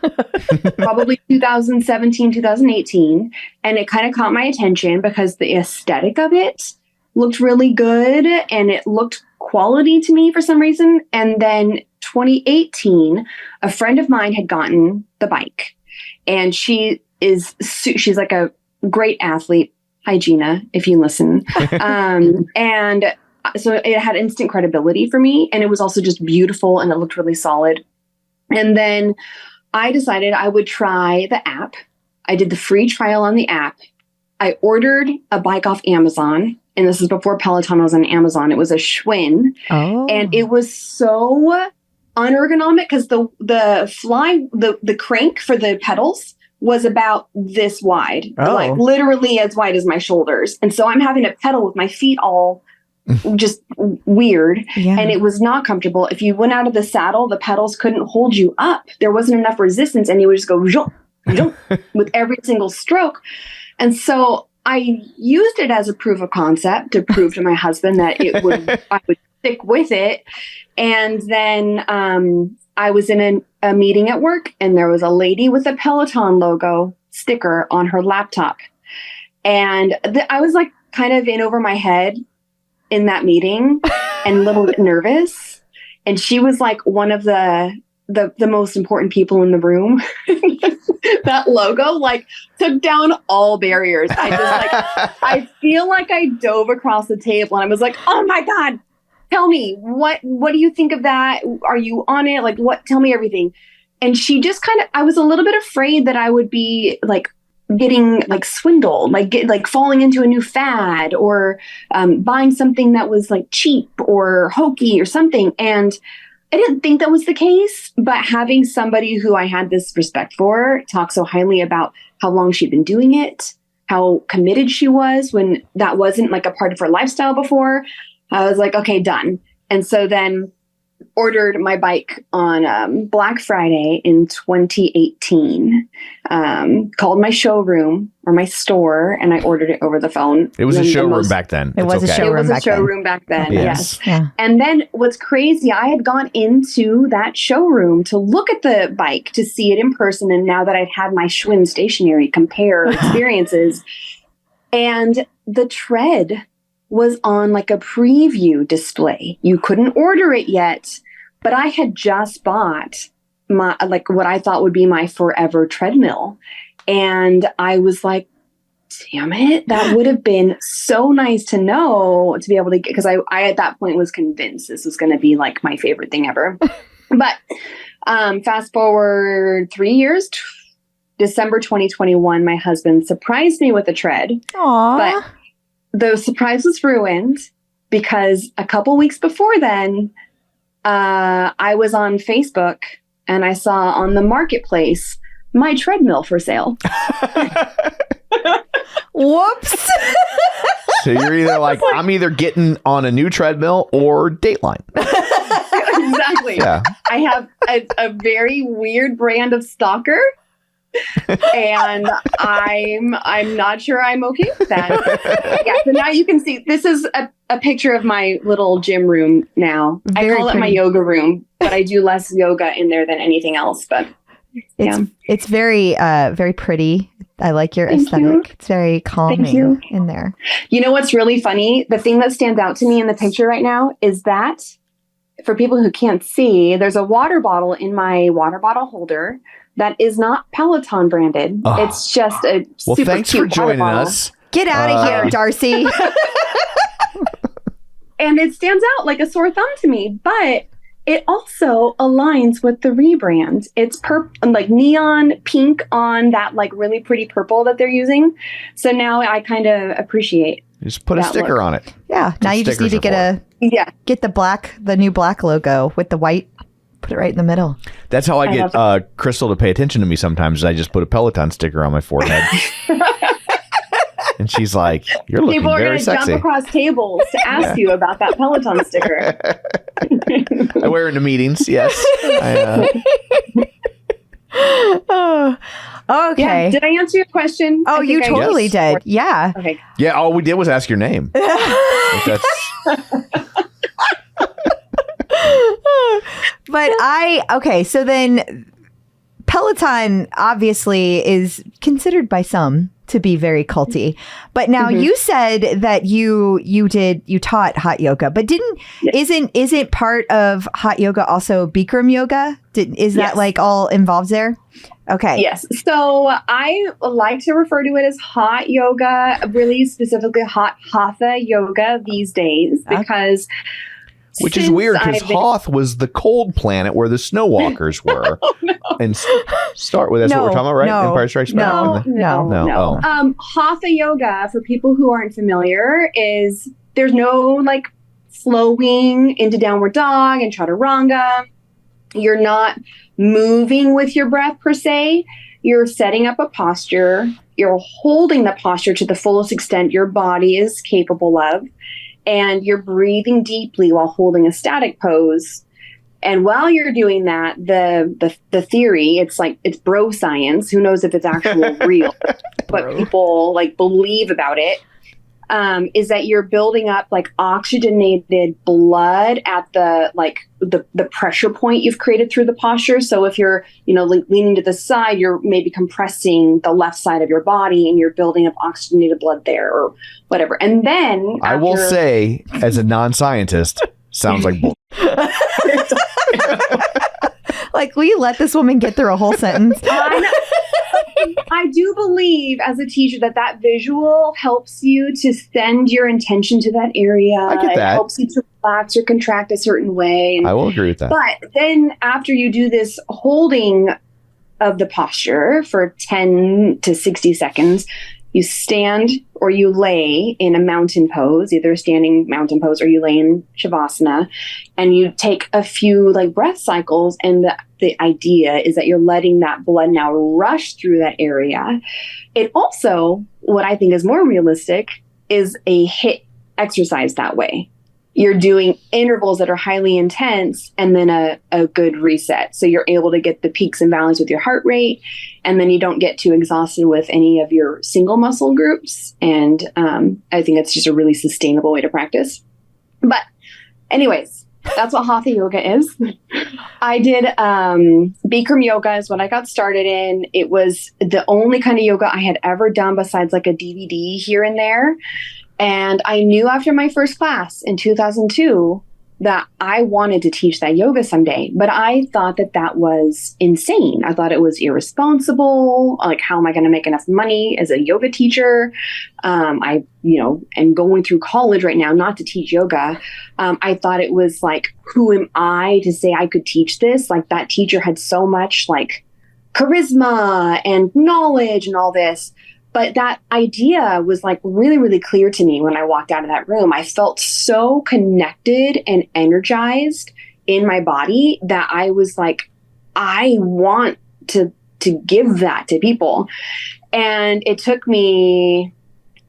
probably 2017, 2018. And it kind of caught my attention because the aesthetic of it looked really good. And it looked quality to me for some reason. And then 2018, a friend of mine had gotten the bike, and she's like a great athlete. Hi, Gina, if you listen. And so it had instant credibility for me, and it was also just beautiful, and it looked really solid. And then I decided I would try the app. I did the free trial on the app. I ordered a bike off Amazon, and this is before Peloton was on Amazon. It was a Schwinn, and it was so unergonomic because the crank for the pedals was about this wide, like literally as wide as my shoulders. And so I'm having to pedal with my feet all just weird. Yeah. And it was not comfortable. If you went out of the saddle, the pedals couldn't hold you up. There wasn't enough resistance, and you would just go with every single stroke. And so I used it as a proof of concept to prove to my husband that I would stick with it. And then I was in a meeting at work, and there was a lady with a Peloton logo sticker on her laptop. And I was like kind of in over my head in that meeting and a little bit nervous. And she was like one of the most important people in the room. That logo like took down all barriers. I feel like I dove across the table, and I was like, oh my God, tell me, what do you think of that? Are you on it? Like, tell me everything. And she just I was a little bit afraid that I would be like getting like swindled, like falling into a new fad, or buying something that was like cheap or hokey or something. And I didn't think that was the case, but having somebody who I had this respect for talk so highly about how long she'd been doing it, how committed she was when that wasn't like a part of her lifestyle before, I was like, okay, done. And so then ordered my bike on Black Friday in 2018, called my showroom or my store, and I ordered it over the phone. It was a showroom back then. It was a showroom back then. Yes. Yeah. And then what's crazy, I had gone into that showroom to look at the bike, to see it in person. And now that I've had my Schwinn stationary, compare experiences, and the Tread was on like a preview display. You couldn't order it yet, but I had just bought my, like what I thought would be my forever treadmill. And I was like, damn it, that would have been so nice to know, to be able to get, because I at that point was convinced this was going to be like my favorite thing ever. But fast forward 3 years, December 2021, my husband surprised me with a Tread. Aww. But the surprise was ruined because a couple weeks before then, I was on Facebook and I saw on the marketplace my treadmill for sale. Whoops. So you're either like, I'm either getting on a new treadmill or Dateline. Exactly. Yeah. I have a very weird brand of stalker. And I'm not sure I'm okay with that. Yeah, so now you can see, this is a picture of my little gym room now. I call it my yoga room, but I do less yoga in there than anything else. But it's very very pretty. I like your aesthetic. It's very calming in there. You know what's really funny? The thing that stands out to me in the picture right now is that, for people who can't see, there's a water bottle in my water bottle holder that is not Peloton branded. Oh. It's just a super thanks cute for joining water us. Get out of here, Darci. And it stands out like a sore thumb to me, but it also aligns with the rebrand. It's like neon pink on that like really pretty purple that they're using. So now I kind of appreciate. Just put a sticker look on it. Yeah. Now you just need to get the new black logo with the white. Put it right in the middle. That's how I get Crystal to pay attention to me sometimes. I just put a Peloton sticker on my forehead. And she's like, you're looking very sexy. People are going to jump across tables to ask you about that Peloton sticker. I wear it in meetings, yes. Oh, okay. Yeah. Did I answer your question? Oh, you totally did. Yeah. Okay. Yeah, all we did was ask your name. But so then Peloton obviously is considered by some to be very culty. But now you said that you taught hot yoga, but isn't part of hot yoga also Bikram yoga? Is that like all involved there? Okay. Yes. So I like to refer to it as hot yoga, really specifically hot hatha yoga these days, because which is weird because Hoth was the cold planet where the snow walkers were. Oh, no. And start with that's what we're talking about, right? No, Empire Strikes Back. No. Oh. Hatha yoga, for people who aren't familiar, is there's no like flowing into downward dog and chaturanga. You're not moving with your breath per se. You're setting up a posture. You're holding the posture to the fullest extent your body is capable of. And you're breathing deeply while holding a static pose. And while you're doing that, the theory, it's bro science. Who knows if it's actual real, but people like believe about it. Is that you're building up like oxygenated blood at the pressure point you've created through the posture. So if you're, leaning to the side, you're maybe compressing the left side of your body and you're building up oxygenated blood there or whatever. And then I will say, as a non-scientist, sounds like bull. Like, will you let this woman get through a whole sentence? I do believe as a teacher that visual helps you to send your intention to that area. I get that. It helps you to relax or contract a certain way. And, I will agree with that. But then after you do this holding of the posture for 10 to 60 seconds, you stand or you lay in a mountain pose, either a standing mountain pose or you lay in Shavasana, and you take a few like breath cycles. And the idea is that you're letting that blood now rush through that area. It also, what I think is more realistic, is a HIIT exercise that way. You're doing intervals that are highly intense and then a good reset. So you're able to get the peaks and valleys with your heart rate, and then you don't get too exhausted with any of your single muscle groups. And I think it's just a really sustainable way to practice. But anyways, that's what Hatha yoga is. I did Bikram yoga is what I got started in. It was the only kind of yoga I had ever done besides like a DVD here and there. And I knew after my first class in 2002 that I wanted to teach that yoga someday, but I thought that was insane. I thought it was irresponsible. Like, how am I going to make enough money as a yoga teacher? I am going through college right now, not to teach yoga. I thought it was like, who am I to say I could teach this? Like, that teacher had so much like charisma and knowledge and all this. But that idea was like really, really clear to me when I walked out of that room. I felt so connected and energized in my body that I was like, I want to give that to people. And it took me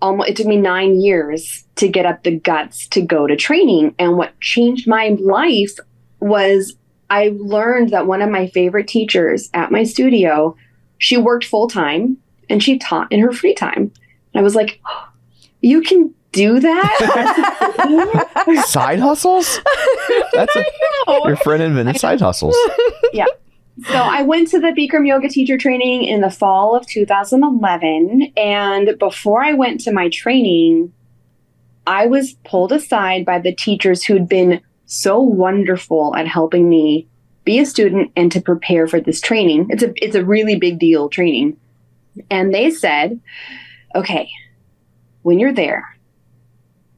9 years to get up the guts to go to training. And what changed my life was I learned that one of my favorite teachers at my studio, she worked full time. And she taught in her free time. And I was like, oh, you can do that? Side hustles? Your friend invented side hustles. Yeah. So I went to the Bikram yoga teacher training in the fall of 2011. And before I went to my training, I was pulled aside by the teachers who'd been so wonderful at helping me be a student and to prepare for this training. It's a really big deal training. And they said, okay, when you're there,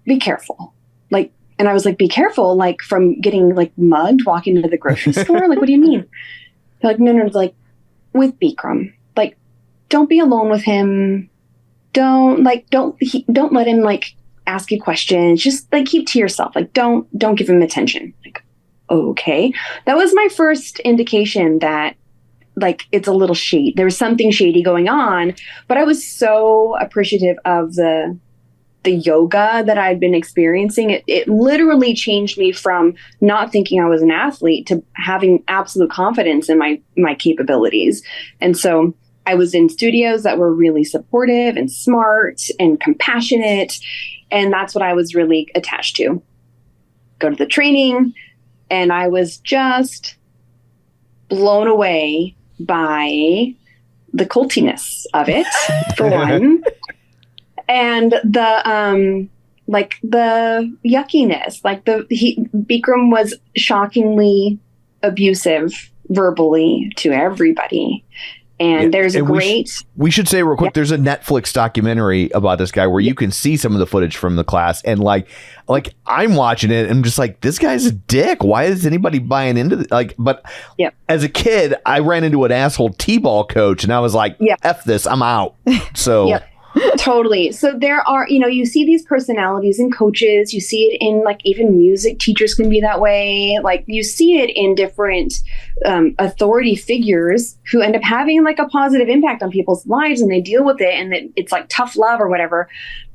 be careful. Like, and I was like, be careful, like from getting like mugged walking into the grocery store. Like, what do you mean? They're like, no, like with Bikram, like, don't be alone with him. Don't let him like ask you questions. Just like keep to yourself. Like, don't give him attention. Like, okay. That was my first indication that like it's a little shady. There was something shady going on, but I was so appreciative of the yoga that I'd been experiencing. It literally changed me from not thinking I was an athlete to having absolute confidence in my capabilities. And so I was in studios that were really supportive and smart and compassionate. And that's what I was really attached to. Go to the training, and I was just blown away by the cultiness of it, for one. And the like the yuckiness, like Bikram was shockingly abusive verbally to everybody. And there's a great... We should say real quick, there's a Netflix documentary about this guy where you can see some of the footage from the class. And like I'm watching it and I'm just like, this guy's a dick. Why is anybody buying into this? But as a kid, I ran into an asshole T-ball coach and I was like, F this, I'm out. So... Totally. So there are, you see these personalities in coaches, you see it in like even music teachers can be that way. Like you see it in different authority figures who end up having like a positive impact on people's lives and they deal with it and it's like tough love or whatever.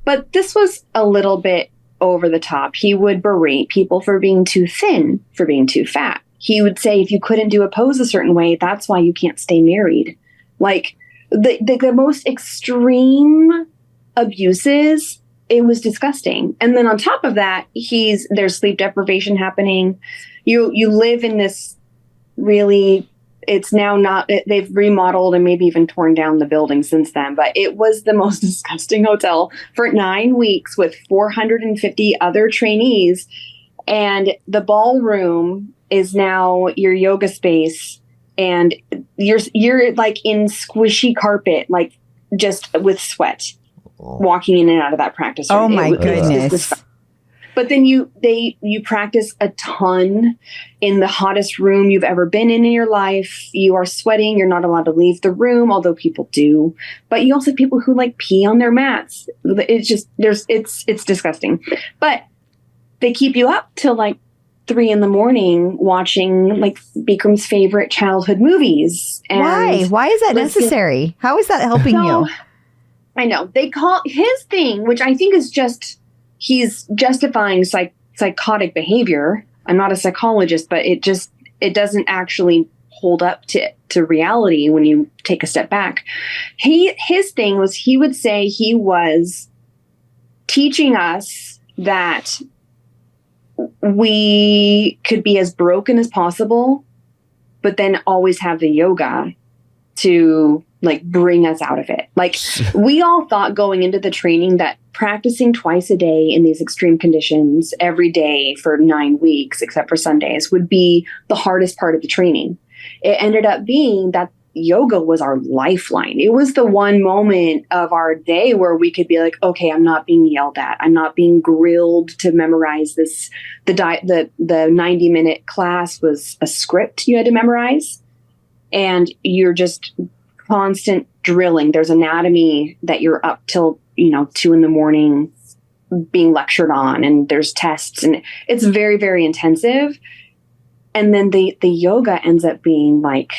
But this was a little bit over the top. He would berate people for being too thin, for being too fat. He would say, if you couldn't do a pose a certain way, that's why you can't stay married. Like, the most extreme abuses, it was disgusting. And then on top of that, there's sleep deprivation happening. You live in this really, it's now not, they've remodeled and maybe even torn down the building since then, but it was the most disgusting hotel for 9 weeks with 450 other trainees. And the ballroom is now your yoga space. And you're like in squishy carpet, like just with sweat, walking in and out of that practice room. Oh my goodness! But then you practice a ton in the hottest room you've ever been in your life. You are sweating. You're not allowed to leave the room, although people do. But you also have people who like pee on their mats. It's just it's disgusting. But they keep you up till like 3 a.m. watching like Bikram's favorite childhood movies. And Why is that necessary? How is that helping you? I know they call his thing, which I think is just, he's justifying psychotic behavior. I'm not a psychologist, but it doesn't actually hold up to reality when you take a step back. His thing was, he would say he was teaching us that we could be as broken as possible, but then always have the yoga to like bring us out of it. Like we all thought going into the training that practicing twice a day in these extreme conditions every day for 9 weeks, except for Sundays, would be the hardest part of the training. It ended up being that yoga was our lifeline. It was the one moment of our day where we could be like, okay, I'm not being yelled at. I'm not being grilled to memorize this. The 90-minute class was a script you had to memorize. And you're just constant drilling. There's anatomy that you're up till, 2 a.m. being lectured on, and there's tests, and it's very, very intensive. And then the yoga ends up being like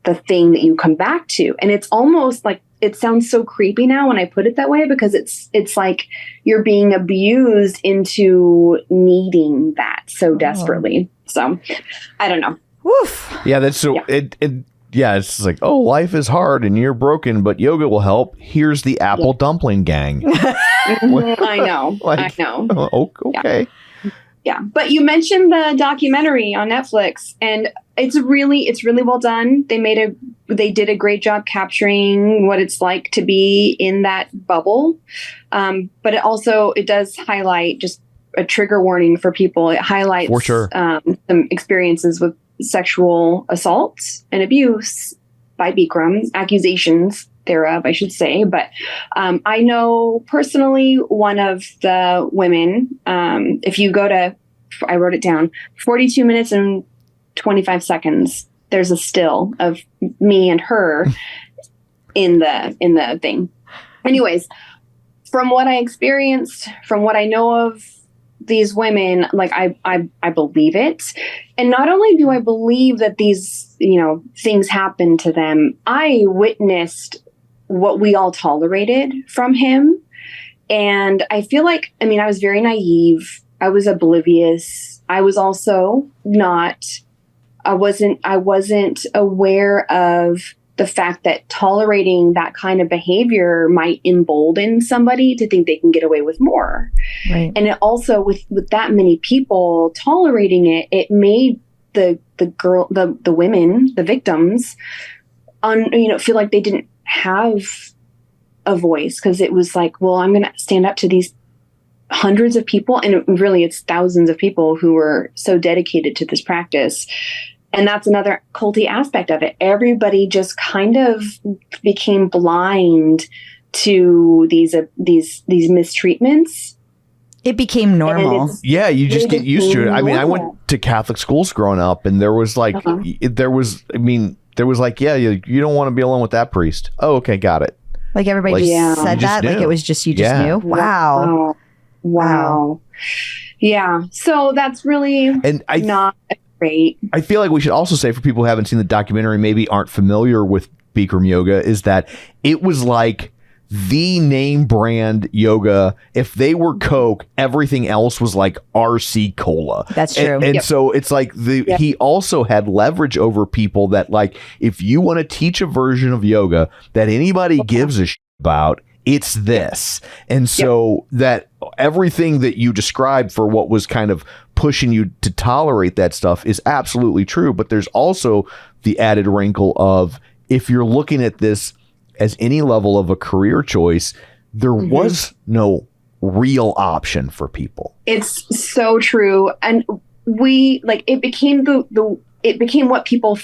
the thing that you come back to. And it's almost like, it sounds so creepy now when I put it that way, because it's like you're being abused into needing that so desperately. So I don't know. Woof. Yeah, that's so it's just like, oh, life is hard and you're broken, but yoga will help. Here's the apple dumpling gang. I know. I know. Okay. Yeah. But you mentioned the documentary on Netflix, and it's really well done. They did a great job capturing what it's like to be in that bubble. But it does highlight, just a trigger warning for people. It highlights for sure. Some experiences with sexual assault and abuse by Bikram, accusations thereof, I should say. But I know personally one of the women, if you go to, I wrote it down, 42 minutes and 25 seconds, there's a still of me and her in the thing. Anyways, from what I experienced, from what I know of these women, like I believe it. And not only do I believe that these, things happen to them, I witnessed what we all tolerated from him. And I feel like, I was very naive. I was oblivious. I was also I wasn't aware of the fact that tolerating that kind of behavior might embolden somebody to think they can get away with more. Right. And it also, with that many people tolerating it, it made the women, the victims, feel like they didn't have a voice, because it was like, well, I'm going to stand up to these hundreds of people, and really it's thousands of people who were so dedicated to this practice. And that's another culty aspect of it. Everybody just kind of became blind to these mistreatments. It became normal. Yeah, you just get used to it. I mean, I went to Catholic schools growing up, and there was like, there was like, yeah, you don't want to be alone with that priest. Oh, okay, got it. Like everybody just said that, like it was just, you just knew. Wow. Yeah. So that's really not great. I feel like we should also say, for people who haven't seen the documentary, maybe aren't familiar with Bikram yoga, is that it was like the name brand yoga. If they were Coke, everything else was like RC Cola. That's true. And so it's like he also had leverage over people that, like, if you want to teach a version of yoga that anybody gives a shit about, it's this. And so that everything that you described for what was kind of pushing you to tolerate that stuff is absolutely true. But there's also the added wrinkle of, if you're looking at this as any level of a career choice, there was no real option for people. It's so true. And it became it became what people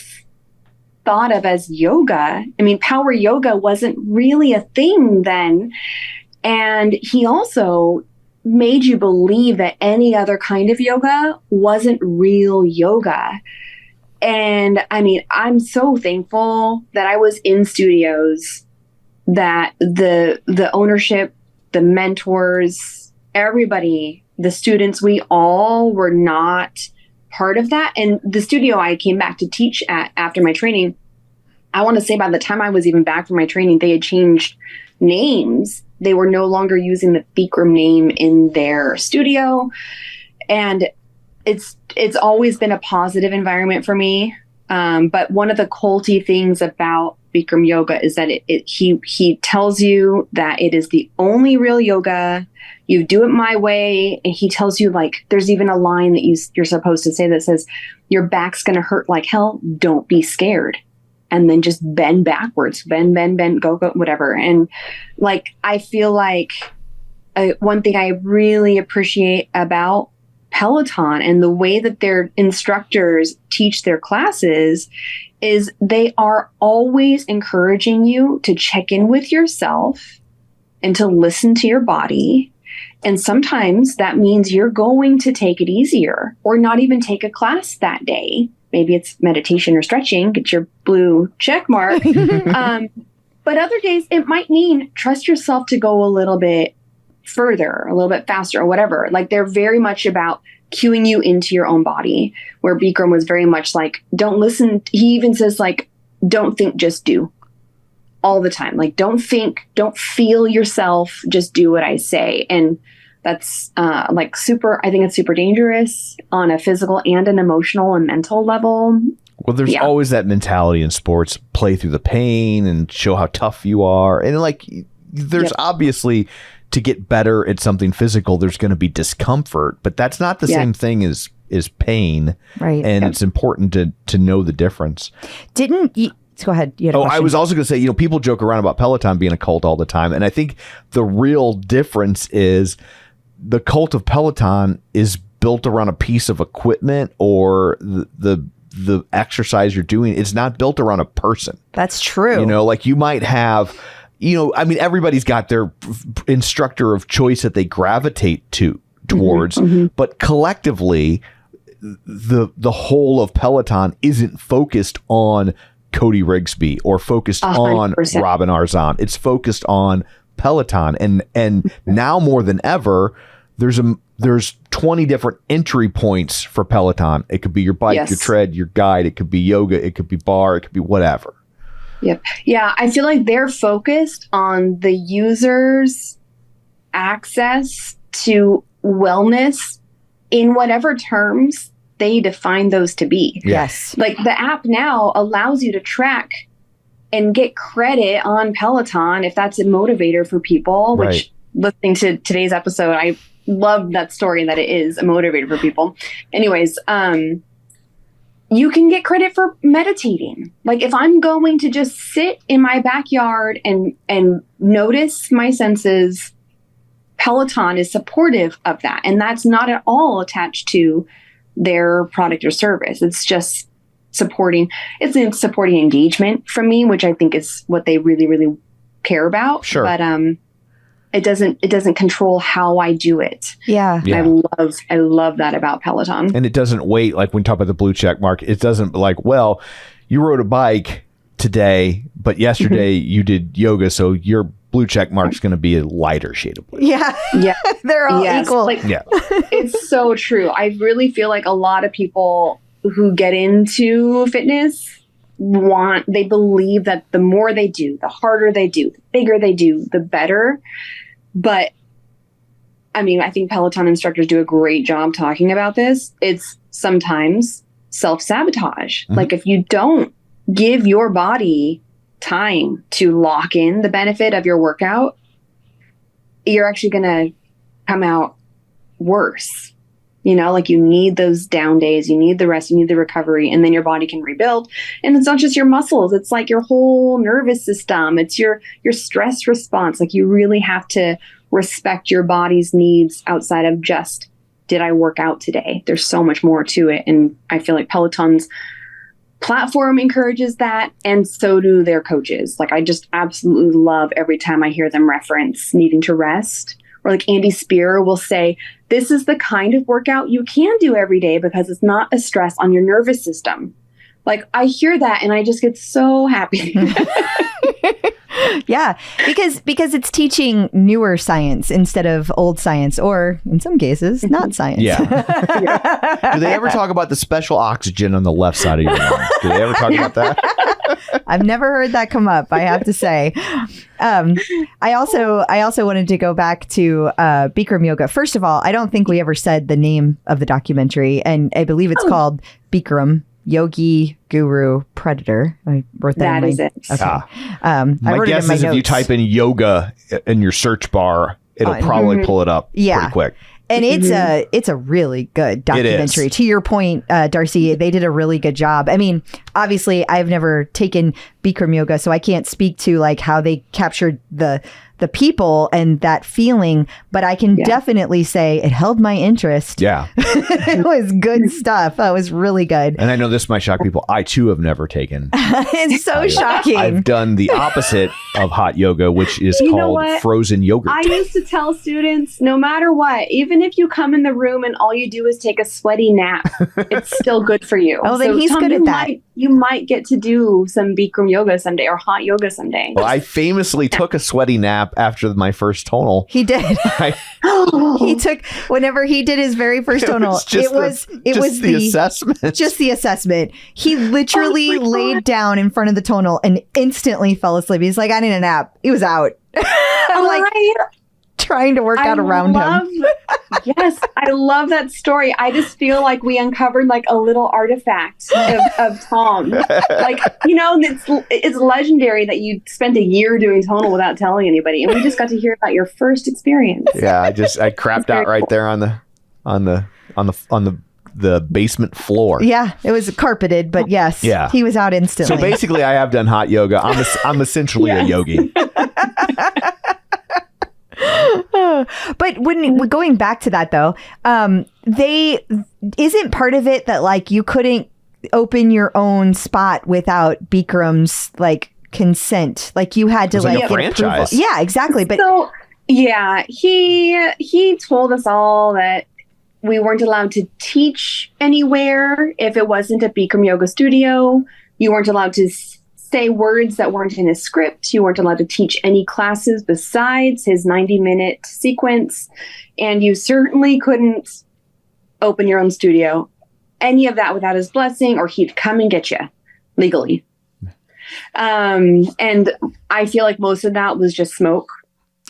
thought of as yoga. I mean, power yoga wasn't really a thing then. And he also made you believe that any other kind of yoga wasn't real yoga. And I mean, I'm so thankful that I was in studios, that the ownership, the mentors, everybody, the students, we all were not part of that. And the studio I came back to teach at after my training, I want to say by the time I was even back from my training, they had changed names. They were no longer using the Bikram name in their studio. And it's always been a positive environment for me. But one of the culty things about Bikram yoga is that he tells you that it is the only real yoga. You do it my way. And he tells you, like, there's even a line that you're supposed to say that says, your back's going to hurt like hell. Don't be scared. And then just bend backwards, bend, go, whatever. And like, I feel like one thing I really appreciate about Peloton and the way that their instructors teach their classes is they are always encouraging you to check in with yourself and to listen to your body. And sometimes that means you're going to take it easier or not even take a class that day. Maybe it's meditation or stretching, get your blue check mark. But other days it might mean trust yourself to go a little bit further, a little bit faster or whatever. Like, they're very much about cueing you into your own body, where Bikram was very much like, don't listen. He even says, like, don't think, just do, all the time. Like, don't think, don't feel yourself, just do what I say. And that's I think it's super dangerous on a physical and an emotional and mental level. Well, there's always that mentality in sports, play through the pain and show how tough you are. And like, there's obviously, to get better at something physical, there's going to be discomfort, but that's not the same thing as pain. Right. And it's important to know the difference. Didn't you? Go ahead. You had a question. I was also going to say, people joke around about Peloton being a cult all the time. And I think the real difference is the cult of Peloton is built around a piece of equipment or the exercise you're doing. It's not built around a person. That's true. Like, you might have, I mean, everybody's got their instructor of choice that they gravitate towards, but collectively, the whole of Peloton isn't focused on Cody Rigsby or focused 100%. On Robin Arzon. It's focused on Peloton, and now more than ever, there's 20 different entry points for Peloton. It could be your bike, your tread, your guide. It could be yoga. It could be bar. It could be whatever. Yep. Yeah, I feel like they're focused on the user's access to wellness in whatever terms they define those to be. Yes. Like, the app now allows you to track and get credit on Peloton if that's a motivator for people, which, listening to today's episode, I love that story that it is a motivator for people. Anyways, you can get credit for meditating. Like if I'm going to just sit in my backyard and notice my senses, Peloton is supportive of that. And that's not at all attached to their product or service. It's just supporting engagement from me, which I think is what they really, really care about. Sure. But it doesn't control how I do it. Yeah. I love that about Peloton. And it doesn't wait, like when we talk about the blue check mark, it doesn't like, well, you rode a bike today, but yesterday you did yoga, so your blue check mark's going to be a lighter shade of blue. Yeah. Yeah. They're all equal. Like, Yeah. It's so true. I really feel like a lot of people who get into fitness they believe that the more they do, the harder they do, the bigger they do, the better. But I mean, I think Peloton instructors do a great job talking about this. It's sometimes self-sabotage. Mm-hmm. Like if you don't give your body time to lock in the benefit of your workout, you're actually going to come out worse. You know, like you need those down days, you need the rest, you need the recovery, and then your body can rebuild. And it's not just your muscles, it's like your whole nervous system. It's your stress response. Like you really have to respect your body's needs outside of just, did I work out today? There's so much more to it. And I feel like Peloton's platform encourages that, and so do their coaches. Like I just absolutely love every time I hear them reference needing to rest. Or like Andy Spear will say, this is the kind of workout you can do every day because it's not a stress on your nervous system. Like I hear that and I just get so happy. Yeah, because it's teaching newer science instead of old science, or in some cases, not science. Yeah. Do they ever talk about the special oxygen on the left side of your lung? Do they ever talk about that? I've never heard that come up, I have to say. I also wanted to go back to Bikram yoga. First of all, I don't think we ever said the name of the documentary, and I believe it's called Bikram Yogi Guru Predator. I wrote that. That is it. Okay. My guess is if you type in yoga in your search bar, it'll probably pull it up pretty quick. And it's a really good documentary. To your point, Darci, they did a really good job. I mean, obviously, I've never taken Bikram yoga, so I can't speak to like how they captured the people and that feeling, but I can definitely say it held my interest. Yeah. It was good stuff. It was really good. And I know this might shock people. I too have never taken. It's so shocking. I've done the opposite of hot yoga, which is called frozen yogurt. I used to tell students, no matter what, even if you come in the room and all you do is take a sweaty nap, it's still good for you. Oh, then he's good at that. You might get to do some Bikram yoga someday or hot yoga someday. Well, I famously took a sweaty nap after my first tonal. He did. He took, whenever he did his very first tonal, it was the assessment. Just the assessment. He literally laid down in front of the tonal and instantly fell asleep. He's like, I need a nap. He was out. I'm like trying to work out around him. Yes, I love that story. I just feel like we uncovered like a little artifact of Tom. Like, you know, it's legendary that you spent a year doing tonal without telling anybody, and we just got to hear about your first experience. Yeah, I crapped out right there on the basement floor. Yeah, it was carpeted, but yes, he was out instantly. So basically, I have done hot yoga. I'm essentially a yogi. But when going back to that though, isn't part of it that like you couldn't open your own spot without Bikram's like consent, like you had to like a franchise. Approval. Yeah, exactly. But so yeah, he told us all that we weren't allowed to teach anywhere if it wasn't a Bikram yoga studio. You weren't allowed to say words that weren't in his script. You weren't allowed to teach any classes besides his 90-minute sequence. And you certainly couldn't open your own studio, any of that without his blessing, or he'd come and get you legally. And I feel like most of that was just smoke.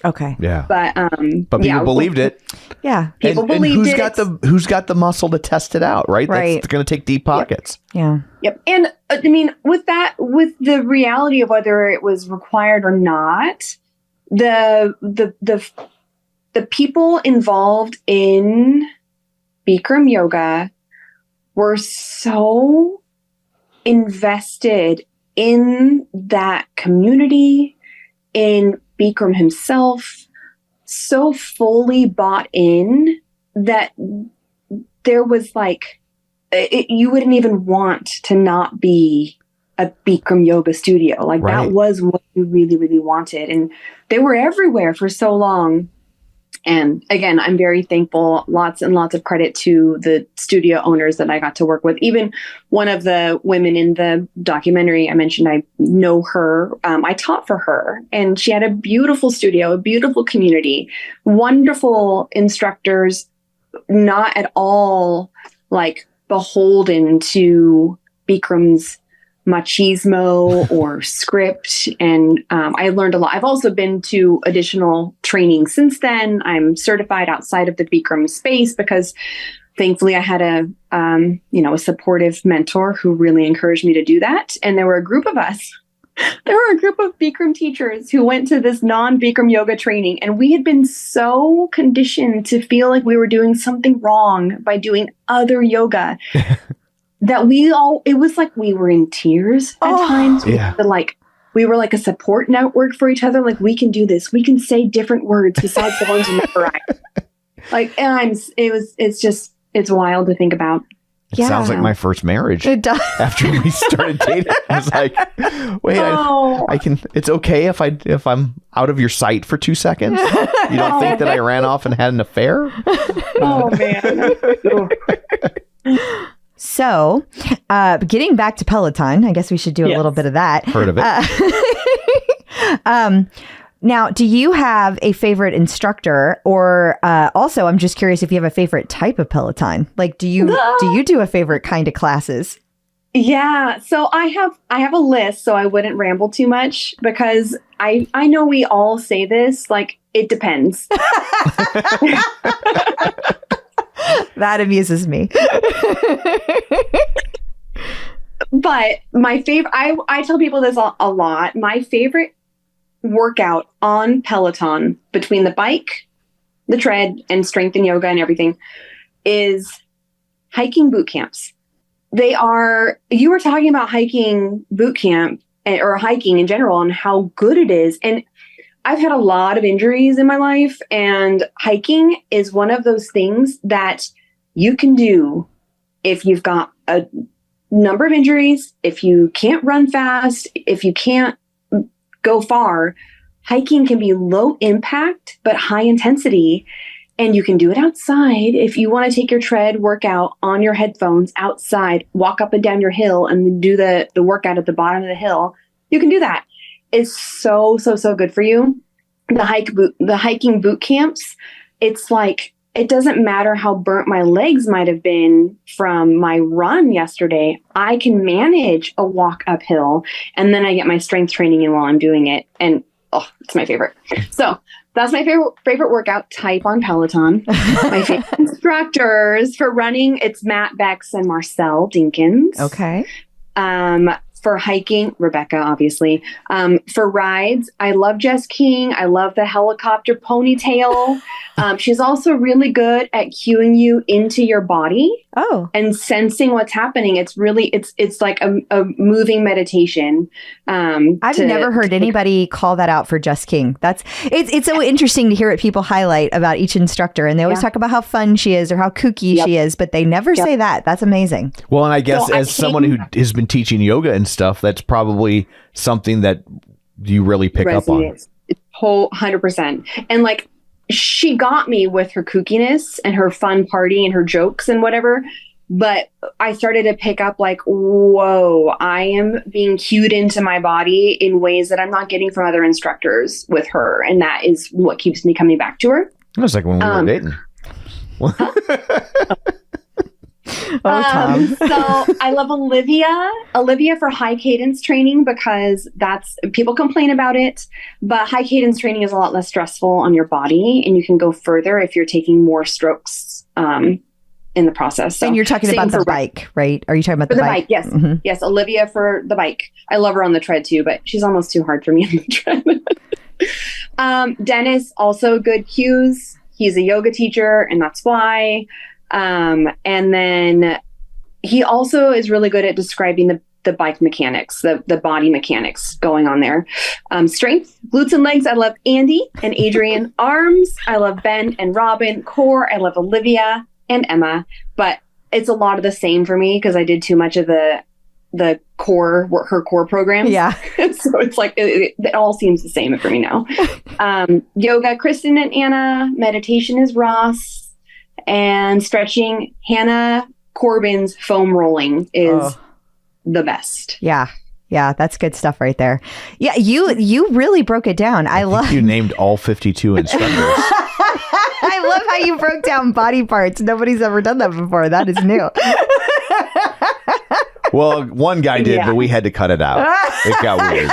Okay. Yeah. But people believed it. Yeah. People believed it. Who's got the muscle to test it out, right? Right. That's going to take deep pockets. Yeah. Yep. And I mean, with the reality of whether it was required or not, the people involved in Bikram yoga were so invested in that community, in Bikram himself, so fully bought in that there was like, you wouldn't even want to not be a Bikram yoga studio. Like that was what we really, really wanted. And they were everywhere for so long. And again, I'm very thankful. Lots and lots of credit to the studio owners that I got to work with. Even one of the women in the documentary I mentioned, I know her. I taught for her, and she had a beautiful studio, a beautiful community, wonderful instructors, not at all like beholden to Bikram's machismo or script. And I learned a lot. I've also been to additional training since then. I'm certified outside of the Bikram space because thankfully I had a supportive mentor who really encouraged me to do that. And there were a group of us. There were a group of Bikram teachers who went to this non-Bikram yoga training, and we had been so conditioned to feel like we were doing something wrong by doing other yoga that it was like we were in tears at times. Yeah. We were like a support network for each other. Like, we can do this. We can say different words besides the ones we memorize. It's wild to think about. It sounds like my first marriage. It does. After we started dating, I was like, wait, I can, it's okay if I'm out of your sight for 2 seconds. You don't think that I ran off and had an affair? Oh, man. So, getting back to Peloton, I guess we should do a little bit of that. Heard of it. Now, do you have a favorite instructor, or also, I'm just curious if you have a favorite type of Peloton? Like, do you do a favorite kind of classes? Yeah, so I have a list, so I wouldn't ramble too much because I know we all say this, like, it depends. That amuses me. But my favorite, I tell people this a lot. My favorite workout on Peloton, between the bike, the tread, and strength and yoga and everything, is hiking boot camps. You were talking about hiking boot camp or hiking in general and how good it is. And I've had a lot of injuries in my life, and hiking is one of those things that you can do if you've got a number of injuries, if you can't run fast, if you can't go far. Hiking can be low impact, but high intensity. And you can do it outside. If you want to take your tread workout on your headphones outside, walk up and down your hill and do the workout at the bottom of the hill, you can do that. It's so good for you. The hiking boot camps, it's like, it doesn't matter how burnt my legs might have been from my run yesterday. I can manage a walk uphill, and then I get my strength training in while I'm doing it. And it's my favorite. So that's my favorite workout type on Peloton. My favorite instructors for running, it's Matt Bex and Marcel Dinkins. Okay. For hiking, Rebecca, obviously. For rides, I love Jess King. I love the helicopter ponytail. She's also really good at cueing you into your body and sensing what's happening. It's really, it's like a moving meditation. I've never heard anybody call that out for Jess King. It's so interesting to hear what people highlight about each instructor. And they always talk about how fun she is or how kooky she is, but they never say that. That's amazing. Well, and I guess as someone who has been teaching yoga and stuff, that's probably something that you really pick up on. It's whole 100%. And like, she got me with her kookiness and her fun party and her jokes and whatever. But I started to pick up like, whoa, I am being cued into my body in ways that I'm not getting from other instructors with her. And that is what keeps me coming back to her. It was like when we were dating. Tom. So I love Olivia for high cadence training, because people complain about it, but high cadence training is a lot less stressful on your body, and you can go further if you're taking more strokes in the process. So, and you're talking about the bike, right? Are you talking about the bike? Yes. Mm-hmm. Yes. Olivia for the bike. I love her on the tread too, but she's almost too hard for me on the tread. Dennis, also good cues. He's a yoga teacher, and that's why. And then he also is really good at describing the bike mechanics, the body mechanics going on there. Strength, glutes and legs, I love Andy and Adrian. Arms, I love Ben and Robin. Core, I love Olivia and Emma. But it's a lot of the same for me because I did too much of the core, her core programs. Yeah. So it's like, it all seems the same for me now. Yoga, Kristen and Anna. Meditation is Ross. And stretching, Hannah. Corbin's foam rolling is the best. Yeah. Yeah, that's good stuff right there. Yeah, you really broke it down. I love you named all 52 instructors. I love how you broke down body parts. Nobody's ever done that before. That is new. Well, one guy did, but we had to cut it out. It got weird.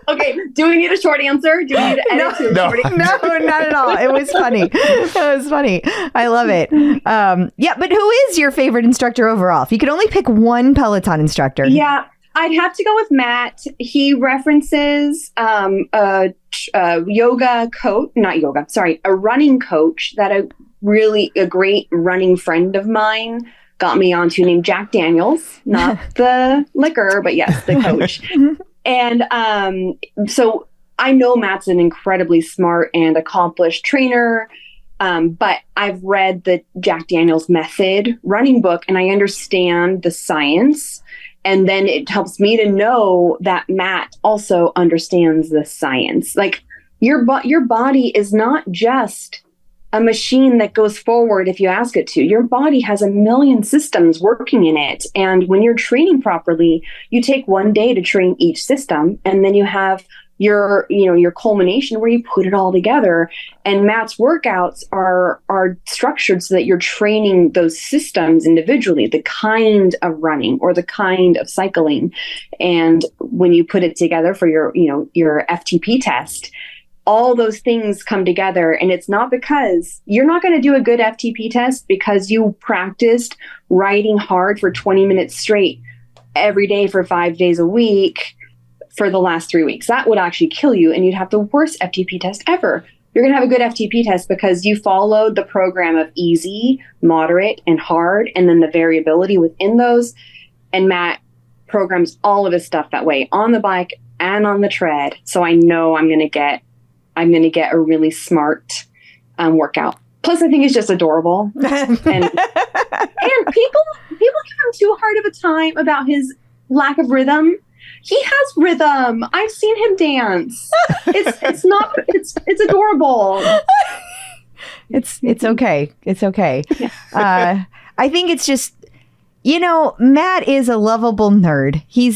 Okay, do we need a short answer? Do we need to edit to a short answer? No, not at all. It was funny. It was funny. I love it. Yeah, but who is your favorite instructor overall? If you could only pick one Peloton instructor. Yeah, I'd have to go with Matt. He references a running coach that a great running friend of mine got me onto, named Jack Daniels, not the liquor, but yes, the coach. And so I know Matt's an incredibly smart and accomplished trainer, but I've read the Jack Daniels Method running book and I understand the science. And then it helps me to know that Matt also understands the science. Like your body is not just a machine that goes forward if you ask it to. Your body has a million systems working in it. And when you're training properly, you take one day to train each system. And then you have your culmination where you put it all together. And Matt's workouts are structured so that you're training those systems individually, the kind of running or the kind of cycling. And when you put it together for your FTP test, all those things come together. And it's not because you're not going to do a good FTP test because you practiced riding hard for 20 minutes straight every day for 5 days a week for the last 3 weeks. That would actually kill you. And you'd have the worst FTP test ever. You're going to have a good FTP test because you followed the program of easy, moderate, and hard, and then the variability within those. And Matt programs all of his stuff that way on the bike and on the tread. So I know I'm going to get a really smart workout. Plus, I think he's just adorable. And people give him too hard of a time about his lack of rhythm. He has rhythm. I've seen him dance. It's adorable. It's okay. It's okay. Yeah. I think it's just, Matt is a lovable nerd. He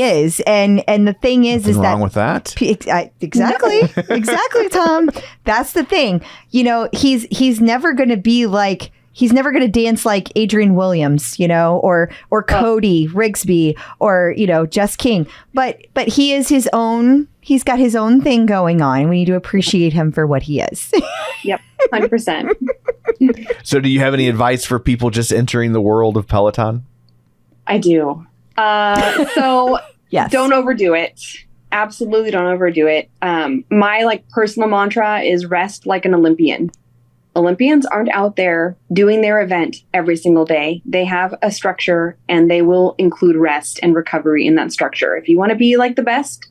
is. And the thing is Nothing that wrong with that. Exactly, Tom. That's the thing. He's never going to be like, he's never going to dance like Adrian Williams, or Cody, Rigsby, or, Just King. But he is his own. He's got his own thing going on. We need to appreciate him for what he is. Yep, 100%. So do you have any advice for people just entering the world of Peloton? I do. So Yes. Don't overdo it. Absolutely don't overdo it. My personal mantra is rest like an Olympian. Olympians aren't out there doing their event every single day. They have a structure and they will include rest and recovery in that structure. If you want to be like the best,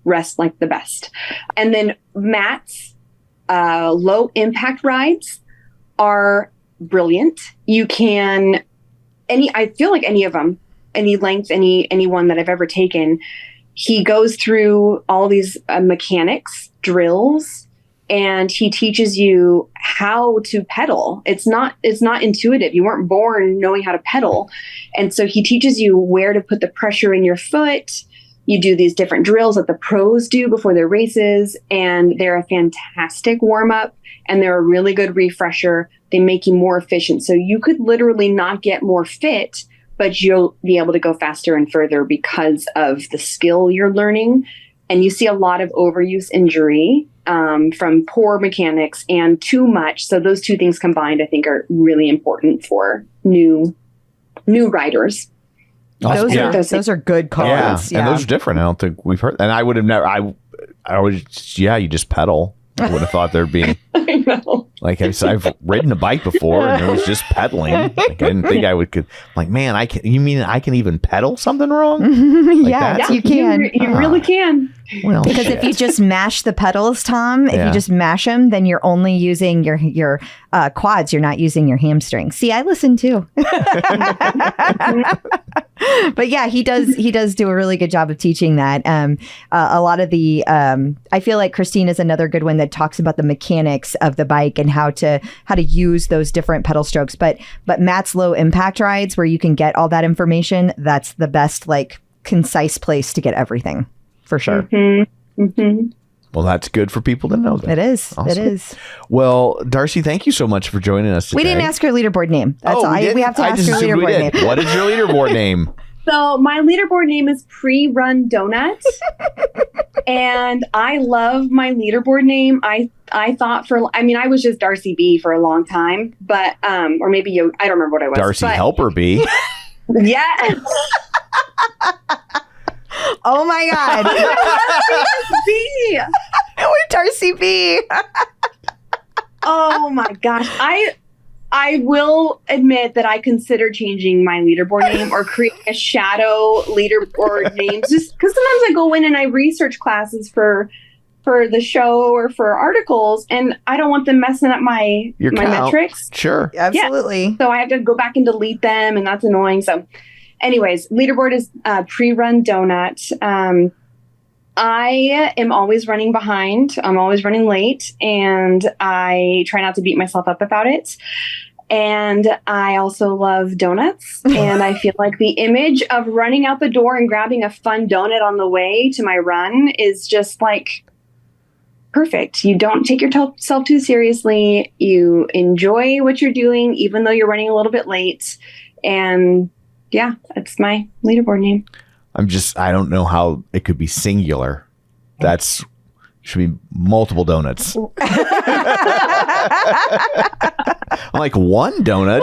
rest like the best. And then Matt's low impact rides are brilliant. You can, I feel like any of them, any length, any one that I've ever taken, he goes through all these mechanics, drills, and he teaches you how to pedal. It's not intuitive. You weren't born knowing how to pedal. And so he teaches you where to put the pressure in your foot. You do these different drills that the pros do before their races, and they're a fantastic warm-up, and they're a really good refresher. They make you more efficient. So you could literally not get more fit, but you'll be able to go faster and further because of the skill you're learning. And you see a lot of overuse injury from poor mechanics and too much. So those two things combined, I think, are really important for new riders. Those are good calls. Yeah, and those are different. I don't think we've heard. And I would have never. I would. Yeah, you just pedal. I would have thought there'd be. I know. Like I've ridden a bike before and it was just pedaling. Like, I didn't think I would. Like, man, you mean I can even pedal something wrong? Like Yeah, that? you can. You really can. Well, Because if you just mash the pedals, Tom, if you just mash them, then you're only using your quads. You're not using your hamstrings. See, I listen too. But yeah, he does do a really good job of teaching that. A lot of the I feel like Christine is another good one that talks about the mechanics of the bike and how to use those different pedal strokes. But Matt's low impact rides, where you can get all that information, that's the best, like, concise place to get everything. For sure. Mm-hmm. Mm-hmm. Well, that's good for people to know that. It is. Awesome. It is. Well, Darci, thank you so much for joining us today. We didn't ask her leaderboard name. That's all. we We have to ask her leaderboard name. What is your leaderboard name? So my leaderboard name is Pre-Run Donut. And I love my leaderboard name. I thought I was just Darci B for a long time, but or maybe I don't remember what I was. Darci but, Helper B. Yeah. Oh my God. B. We're Darci B. Oh my gosh. I will admit that I consider changing my leaderboard name or creating a shadow leaderboard name, just because sometimes I go in and I research classes for the show or for articles, and I don't want them messing up my Your count. metrics. Sure. Absolutely. So I have to go back and delete them, and that's annoying. So anyways, leaderboard is Pre-Run Donut. I am always running behind. I'm always running late, and I try not to beat myself up about it. And I also love donuts. And I feel like the image of running out the door and grabbing a fun donut on the way to my run is just like perfect. You don't take yourself too seriously. You enjoy what you're doing, even though you're running a little bit late. And yeah, that's my leaderboard name. I don't know how it could be singular. Should be multiple donuts. I'm like, one donut?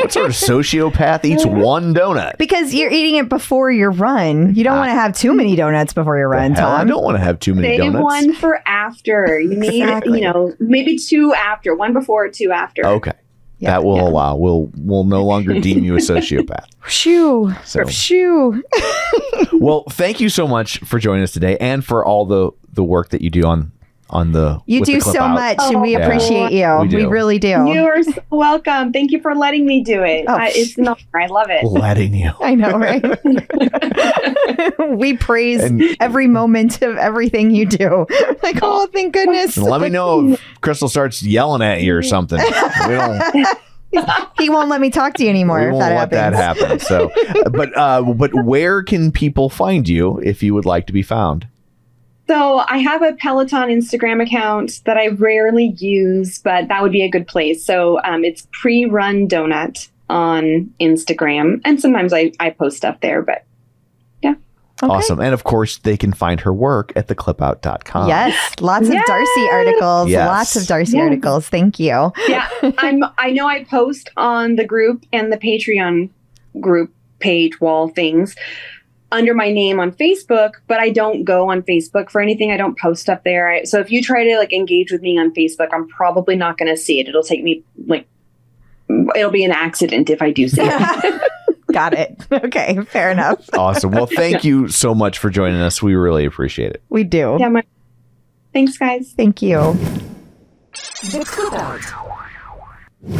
What sort of sociopath eats one donut? Because you're eating it before your run. You don't want to have too many donuts before your run, Hell, I Tom. don't want to have too many Save donuts. one for after. You need, Exactly. maybe two after. One before, two after. Okay. Yeah, that will allow. We'll no longer deem you a sociopath. Shoo. So- Shoo. Well, thank you so much for joining us today and for all the work that you do on the You with the do clip so out. much, and we Yeah. appreciate you. We do. We really do. You are so welcome. Thank you for letting me do it. Oh. It's an honor. I love it. Letting you. I know, right? We praise And- every moment of everything you do. Like, oh, thank goodness. And let me know if Crystal starts yelling at you or something. We don't. He won't let me talk to you anymore We if won't that let happens. that happen. So, but where can people find you if you would like to be found? So I have a Peloton Instagram account that I rarely use, but that would be a good place. So it's Pre-Run Donut on Instagram. And sometimes I post stuff there, but yeah. Okay. Awesome. And of course, they can find her work at theclipout.com. Yes, lots of Yes. Darci articles. Yes. Lots of Darci Yes. articles. Thank you. Yeah. I know I post on the group and the Patreon group page wall things under my name on Facebook, but I don't go on Facebook for anything. I don't post up there. So if you try to engage with me on Facebook, I'm probably not going to see it. It'll take me it'll be an accident if I do see it. Got it. Okay, fair enough. Awesome. Well, thank you so much for joining us. We really appreciate it. We do. Yeah, thanks, guys. Thank you. The Clip Out.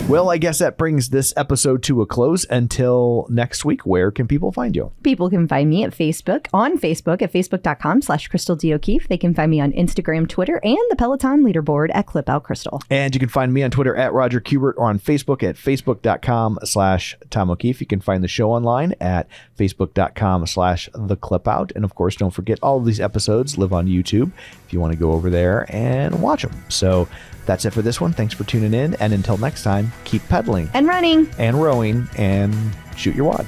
Well, I guess that brings this episode to a close. Until next week, where can people find you? People can find me at Facebook, on Facebook at facebook.com/Crystal D. O'Keefe. They can find me on Instagram, Twitter, and the Peloton leaderboard at ClipOutCrystal. And you can find me on Twitter at Roger Kubert or on Facebook at facebook.com/Tom O'Keefe. You can find the show online at facebook.com/theclipout. And of course, don't forget all of these episodes live on YouTube if you want to go over there and watch them. So that's it for this one. Thanks for tuning in. And until next time, keep pedaling And running. and rowing and shoot your wad.